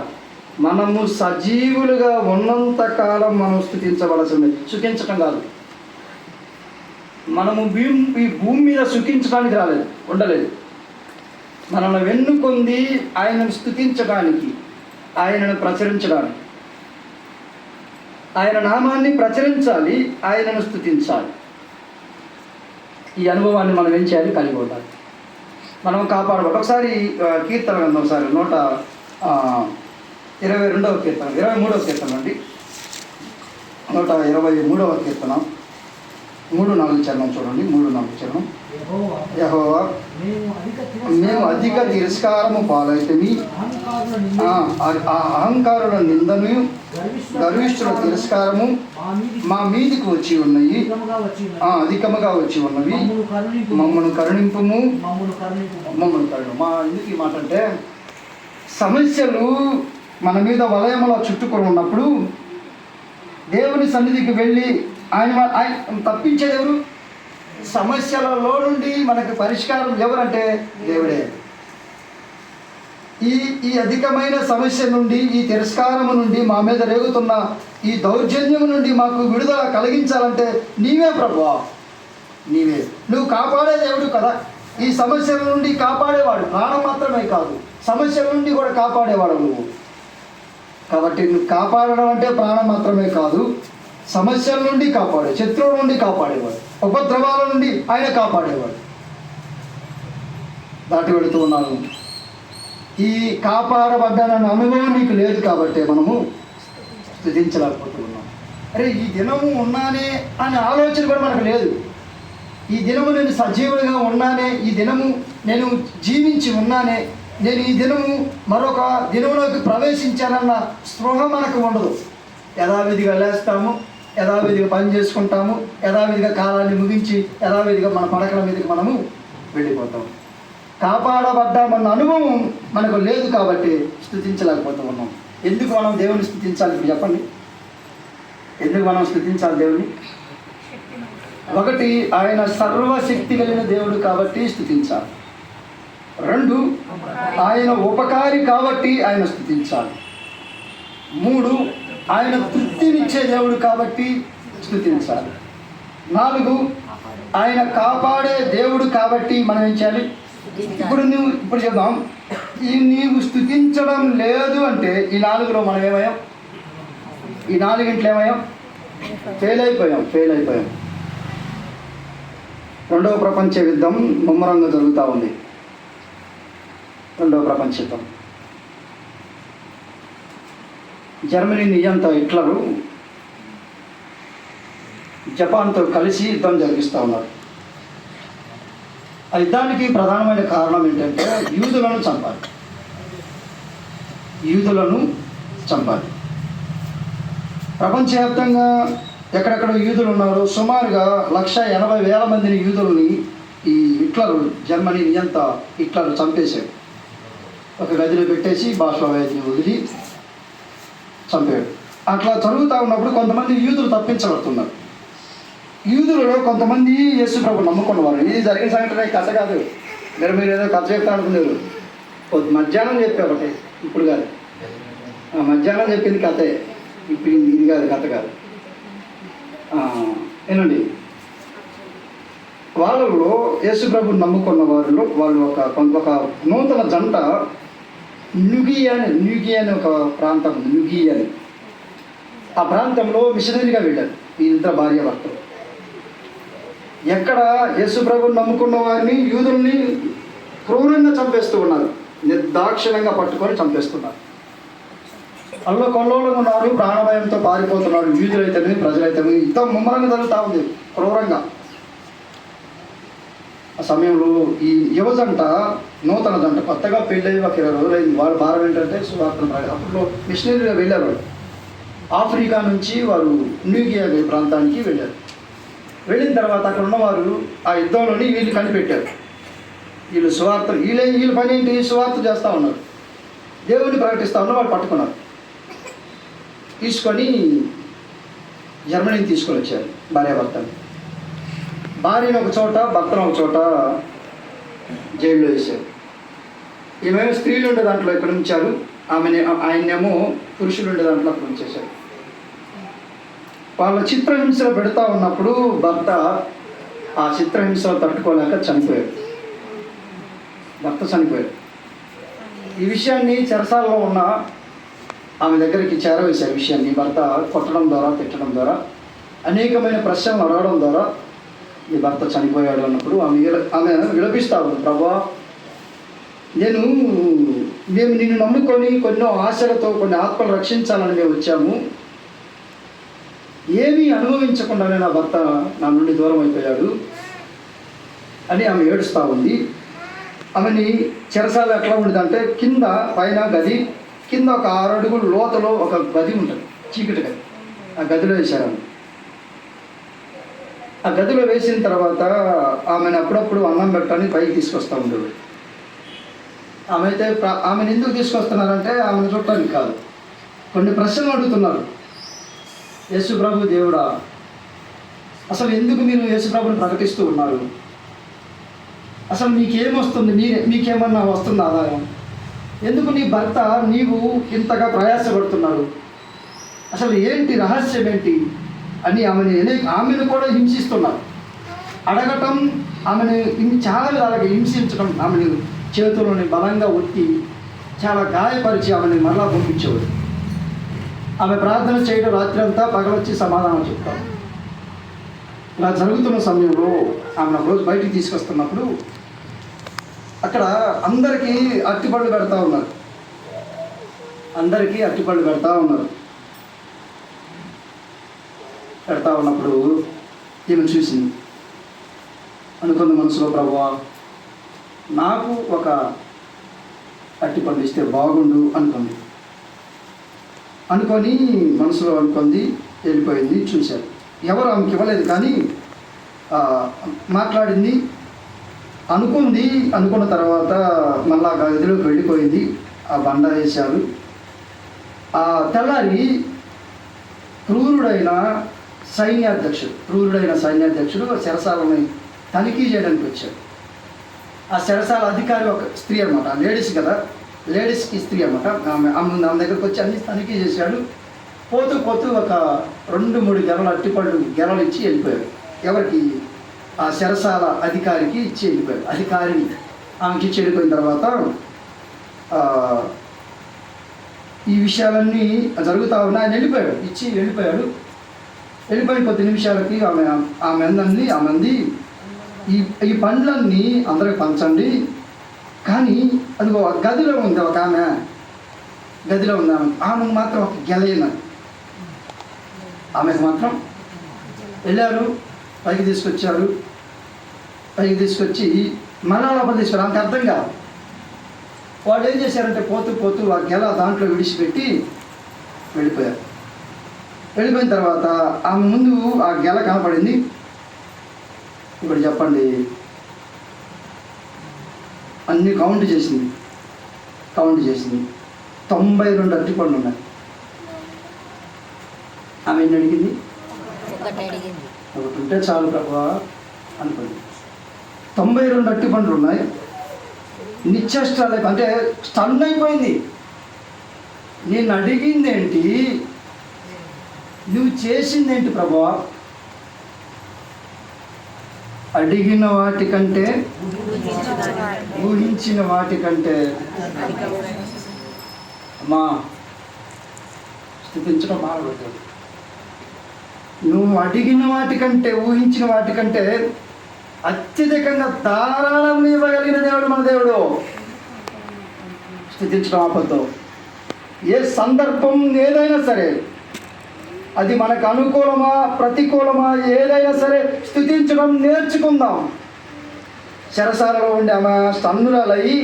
మనము సజీవులుగా ఉన్నంత కాలం మనం స్థుతించవలసింది, సుఖించటం కాదు. మనము ఈ భూమి మీద సుఖించడానికి ఉండలేదు. మనల్ని వెన్నుకొంది ఆయనను స్థుతించడానికి, ఆయనను ప్రచురించడానికి. ఆయన నామాన్ని ప్రచురించాలి, ఆయనను స్థుతించాలి. ఈ అనుభవాన్ని మనం ఏం చేయాలి? కలిగి ఉండాలి. మనం కాపాడబడి ఒకసారి కీర్తన గ్రంథం ఒకసారి 122వ కీర్తన 23వ కీర్తన అండి. 123వ కీర్తన 3-4 చరణం చూడండి. 3-4 చరణం. యెహోవా మేము అధిక తిరస్కారము పాలైతిమి, అహంకారుల నిందను గర్విష్ఠుల తిరస్కారము మా మీదికి వచ్చి ఉన్నాయి, అధికముగా వచ్చి ఉన్నవి. మమ్మను కరుణింపుము. మా ఎందుకు ఈ మాట అంటే, సమస్యలు మన మీద వలయములో చుట్టుకొని ఉన్నప్పుడు దేవుని సన్నిధికి వెళ్ళి ఆయన తప్పించేది ఎవరు? సమస్యలలో నుండి మనకు పరిష్కారం ఎవరంటే దేవుడే. ఈ అధికమైన సమస్య నుండి, ఈ తిరస్కారము నుండి, మా మీద రేగుతున్న ఈ దౌర్జన్యము నుండి మాకు విడుదల కలిగించాలంటే నీవే ప్రభువా, నీవే. నువ్వు కాపాడే దేవుడు కదా. ఈ సమస్యల నుండి కాపాడేవాడు, ప్రాణం మాత్రమే కాదు, సమస్యల నుండి కూడా కాపాడేవాడు నువ్వు. కాబట్టి నువ్వు కాపాడడం అంటే ప్రాణం మాత్రమే కాదు, సమస్యల నుండి కాపాడే, శత్రువుల నుండి కాపాడేవాడు, ఉపద్రవాల నుండి ఆయన కాపాడేవాడు. దాటి వెళుతూ ఉన్నాను. ఈ కాపాడబడ్డానన్న అనుభవం నీకు లేదు కాబట్టి మనము స్తుతించలేకపోతూ ఉన్నాం. అరే ఈ దినము ఉన్నానే అనే ఆలోచన కూడా మనకు లేదు. ఈ దినము నేను సజీవుడిగా ఉన్నానే, ఈ దినము నేను జీవించి ఉన్నానే, నేను ఈ దినము మరొక దినంలోకి ప్రవేశించానన్న స్పృహ మనకు ఉండదు. యథావిధిగా లేస్తాము, యథావిధిగా పని చేసుకుంటాము, యథావిధిగా కాలాన్ని ముగించి యథావిధిగా మన పడకల మీదకి మనము వెళ్ళిపోతాము. కాపాడబడ్డామన్న అనుభవం మనకు లేదు కాబట్టి స్తుతించలేకపోతూ ఉన్నాం. ఎందుకు మనం దేవుని స్తుతించాలి? ఇప్పుడు చెప్పండి, ఎందుకు మనం స్తుతించాలి దేవుని? ఒకటి, ఆయన సర్వశక్తి కలిగిన దేవుడు కాబట్టి స్తుతించాలి. 2, ఆయన ఉపకారి కాబట్టి ఆయన స్తుతించాలి. 3, ఆయన తృప్తినిచ్చే దేవుడు కాబట్టి స్తుతించాలి. 4, ఆయన కాపాడే దేవుడు కాబట్టి మనం ఏం చేయాలి? ఇప్పుడు చెప్దాం, నీవు స్తుతించడం లేదు అంటే ఈ 4లో మనం ఏమయ్యాం? ఈ 4 ఏమయ్యాం? ఫెయిల్ అయిపోయాం. రెండవ ప్రపంచ యుద్ధం ముమ్మరంగా జరుగుతూ ఉంది. రెండవ ప్రపంచ యుద్ధం. జర్మనీ నియంత హిట్లరు జపాన్తో కలిసి యుద్ధం జరిగిస్తూ ఉన్నారు. ఆ యుద్ధానికి ప్రధానమైన కారణం ఏంటంటే యూదులను చంపాలి. ప్రపంచవ్యాప్తంగా ఎక్కడెక్కడ యూదులు ఉన్నారో సుమారుగా 180,000 మందిని యూదులని ఈ జర్మనీ నియంత హిట్లర్ చంపేశాడు. ఒక గదిలో పెట్టేసి బాష్పవాయువుని వదిలి చంపాడు. అట్లా జరుగుతూ ఉన్నప్పుడు కొంతమంది యూదులు తప్పించబడుతున్నారు. యూదులలో కొంతమంది యేసు ప్రభు నమ్ముకున్నవారు. ఇది జరిగిన సంఘటన కథ కాదు. మీరు ఏదో కథ చెప్తా అనుకున్నారు. మధ్యాహ్నం చెప్పే ఒకటి, ఇప్పుడు కాదు. మధ్యాహ్నం చెప్పింది కథే, ఇప్పుడు ఇది కాదు, కథ కాదు. ఏనండి, వాళ్ళలో యేసు ప్రభు నమ్ముకున్న వారిలో వాళ్ళు ఒక నూతన జంట న్యూగియా అని ఒక ప్రాంతం ఉంది. న్యూగియా అని ఆ ప్రాంతంలో మిషనరీగా వెళ్ళారు ఈ ఇద్దరు భార్యాభర్తలు. ఎక్కడ యేసు ప్రభుని నమ్ముకున్న వారిని, యూదుల్ని క్రూరంగా చంపేస్తూ ఉన్నారు. నిర్దాక్షిణ్యంగా పట్టుకొని చంపేస్తున్నారు. అల్లకొల్లోలంగా ఉన్నారు, ప్రాణభయంతో పారిపోతున్నారు. యూదులైతేనే ప్రజలైతేనే యుద్ధం ముమ్మరంగా జరుగుతూ ఉంది, క్రూరంగా. ఆ సమయంలో ఈ యువజంట, నూతన జంట, కొత్తగా పెళ్ళి ఒక 20 రోజులైంది. వాళ్ళ భారం ఏంటంటే సువార్తను. అప్పట్లో మిషనరీగా వెళ్ళారు. వాళ్ళు ఆఫ్రికా నుంచి వారు న్యూగియా ప్రాంతానికి వెళ్ళారు. వెళ్ళిన తర్వాత అక్కడ ఉన్నవారు ఆ యుద్ధంలోని వీళ్ళు కనిపెట్టారు. వీళ్ళు సువార్త, వీళ్ళ పని ఏంటి? సువార్త చేస్తూ ఉన్నారు, దేవుడిని ప్రకటిస్తూ ఉన్నారు. వాళ్ళు పట్టుకున్నారు, తీసుకొని జర్మనీకి తీసుకొని వచ్చారు భార్యాభర్తని. భార్యను ఒక చోట, భర్తను ఒక చోట జైల్లో వేశారు. ఏమేమో స్త్రీలు ఉండే దాంట్లో ఇక్కడ ఉంచారు, ఆయన్నేమో పురుషులు ఉండే దాంట్లో అక్కడ ఉంచేశారు. వాళ్ళ చిత్రహింసలు పెడతా ఉన్నప్పుడు భర్త ఆ చిత్రహింసలు తట్టుకోలేక చనిపోయాడు. భర్త చనిపోయాడు. ఈ విషయాన్ని చెరసాలలో ఉన్న ఆమె దగ్గరికి చేరవేశారు. విషయాన్ని భర్త కొట్టడం ద్వారా, తిట్టడం ద్వారా, అనేకమైన ప్రశ్నలు అడగడం ద్వారా ఈ భర్త చనిపోయాడు అన్నప్పుడు ఆమె విలపిస్తా ఉంది, ప్రభువా, మేము నిన్ను నమ్ముకొని కొన్ని ఆశలతో కొన్ని ఆత్మలు రక్షించాలని మేము వచ్చాము. ఏమీ అనుభవించకుండానే నా భర్త నా నుండి దూరం అయిపోయాడు అని ఆమె ఏడుస్తూ ఉంది. ఆమెని చెరసాల ఎట్లా ఉండేదంటే కింద పైన గది, కింద ఒక 6 అడుగుల లోతులో ఒక గది ఉంటుంది, చీకటి గది. ఆ గదిలో వేశారు. ఆ గదిలో వేసిన తర్వాత ఆమెను అప్పుడప్పుడు అన్నం పెట్టడానికి పైకి తీసుకొస్తూ ఉండేవాడు. ఆమెను ఎందుకు తీసుకొస్తున్నారంటే ఆమెను చూడటానికి కాదు, కొన్ని ప్రశ్నలు అడుగుతున్నారు. యేసు ప్రభు దేవుడా, అసలు ఎందుకు మీరు యేసు ప్రభుని ప్రకటిస్తూ ఉన్నారు? అసలు మీకేమొస్తుంది? మీకేమన్నా వస్తుంది ఆదాయం? ఎందుకు నీ భర్త నీవు ఇంతగా ప్రయాసపడుతున్నారు? అసలు ఏంటి రహస్యం ఏంటి అని ఆమెను కూడా హింసిస్తున్నారు. అడగటం, ఆమెను చాలా విధాలుగా హింసించడం, ఆమెను చేతులని బలంగా ఒత్తి చాలా గాయపరిచి ఆమెను మరలా పంపించేవాడు. ఆమె ప్రార్థన చేయడం రాత్రి అంతా, పగలొచ్చి సమాధానం చెప్తాం. ఇలా జరుగుతున్న సమయంలో ఆమె రోజు బయటికి తీసుకొస్తున్నప్పుడు అక్కడ అందరికీ అరటిపళ్ళు పెడతా ఉన్నారు. పెడతా ఉన్నప్పుడు ఈమె చూసింది. అనుకున్న మనసులో, ప్రభువా, నాకు ఒక అరటిపళ్ళు ఇస్తే బాగుండు అనుకొని మనసులో అనుకుంది. వెళ్ళిపోయింది. చూశారు, ఎవరు ఆమెకి ఇవ్వలేదు. కానీ మాట్లాడింది, అనుకున్న తర్వాత మళ్ళా గదిలోకి వెళ్ళిపోయింది. ఆ బండ వేశారు. ఆ తెల్లారి క్రూరుడైన సైన్యాధ్యక్షుడు చెరసాలని తనిఖీ చేయడానికి వచ్చాడు. ఆ చెరసాల అధికారి ఒక స్త్రీ అనమాట, లేడీస్ కదా, లేడీస్కి స్త్రీ అనమాట. ఆమె దగ్గరకు వచ్చి అన్ని తనిఖీ చేశాడు. పోతూ ఒక 2-3 గెలలు ఇచ్చి వెళ్ళిపోయాడు. ఎవరికి? ఆ చెరసాల అధికారికి ఇచ్చి వెళ్ళిపోయాడు. అధికారిని ఆమెకి ఇచ్చి వెళ్ళిపోయిన తర్వాత ఈ విషయాలన్నీ జరుగుతూ ఉన్నాయి. ఆయన వెళ్ళిపోయాడు. వెళ్ళిపోయిన కొద్ది నిమిషాలకి ఆమె అంది, ఈ పండ్లన్నీ అందరికి పంచండి. కానీ అది గదిలో ఉంది, ఒక ఆమె గదిలో ఉంది. ఆమెకు మాత్రం ఒక గెలైనది. ఆమెకు మాత్రం వెళ్ళారు, పైకి తీసుకొచ్చి మళ్ళా లోపల తీసుకున్నారు. ఆమెకు అర్థం కాదు. వాళ్ళు ఏం చేశారంటే పోతూ ఆ గెల దాంట్లో విడిచిపెట్టి వెళ్ళిపోయారు. వెళ్ళిపోయిన తర్వాత ఆమె ముందు ఆ గెల కనపడింది. ఇప్పుడు చెప్పండి, అన్నీ కౌంట్ చేసింది. 92 అరటిపళ్ళు ఉన్నాయి. ఆమె ఎన్ని అడిగింది? ఒకటి ఉంటే చాలు ప్రభువా అనుకుంది. 92 అట్టి పండ్లు ఉన్నాయి. నిశ్చేష్టాలు అంటే స్టన్ అయిపోయింది. నేను అడిగిందేంటి, నువ్వు చేసిందేంటి ప్రభువా? అడిగిన వాటికంటే, ఊహించిన వాటికంటే అమ్మా స్థుతించడం మారబోతుంది. నువ్వు అడిగిన వాటికంటే, ఊహించిన వాటికంటే అత్యధికంగా ధారాళం ఇవ్వగలిగిన దేవుడు మన దేవుడు. స్థుతించడం ఆపద్దు. ఏ సందర్భం ఏదైనా సరే, అది మనకు అనుకూలమా ప్రతికూలమా ఏదైనా సరే స్థుతించడం నేర్చుకుందాం. చెరసాలలో ఉండే ఆమె స్టన్నురాలయ్యి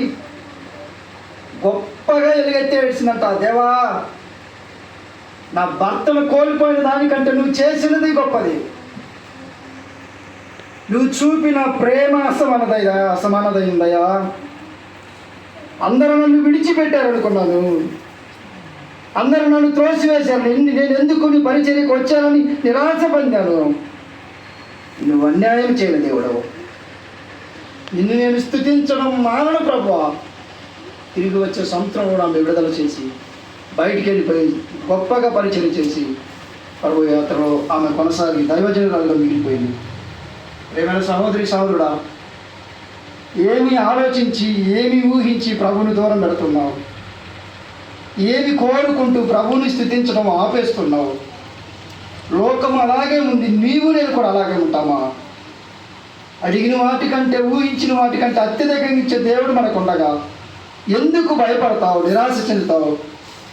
గొప్పగా ఎలుగెత్తి ఏడ్చిందంట, దేవా నా భర్తను కోల్పోయిన దానికంటే నువ్వు చేసినది గొప్పది. నువ్వు చూపిన ప్రేమ అసమానదైందయ్యా. అందరూ నన్ను విడిచిపెట్టారు అనుకున్నాను, అందరూ నన్ను త్రోసివేశారు, నేను ఎందుకు నీ పరిచర్యకు వచ్చానని నిరాశ పొందాను. నువ్వు అన్యాయం చేయలేదు దేవుడవు. నిన్ను నేను స్థుతించడం మానను ప్రభువా. తిరిగి వచ్చే సంవత్సరం కూడా ఆమె విడుదల చేసి బయటికి వెళ్ళిపోయి గొప్పగా పరిచయం చేసి ప్రభు యాత్రలో ఆమె కొనసాగి దైవజనురాలుగా మిగిలిపోయింది. ప్రేమైన సహోదరి సహోదరుడా, ఏమి ఆలోచించి ఏమి ఊహించి ప్రభుని దూరం పెడుతున్నావు? ఏమి కోరుకుంటూ ప్రభుని స్థుతించడం ఆపేస్తున్నావు? లోకం అలాగే ఉంది, నీవు నేను కూడా అలాగే ఉంటామా? అడిగిన వాటికంటే ఊహించిన వాటికంటే అత్యధికంగా ఇచ్చే దేవుడు మనకు ఉండగా ఎందుకు భయపడతావు, నిరాశ చెందుతావు?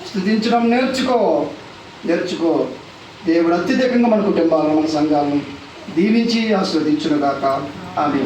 స్థుతించడం నేర్చుకో. దేవుడు అత్యధికంగా మన కుటుంబాలను మన సంఘాలను దీవించి ఆశీర్వదించునుగాక. ఆమేన్.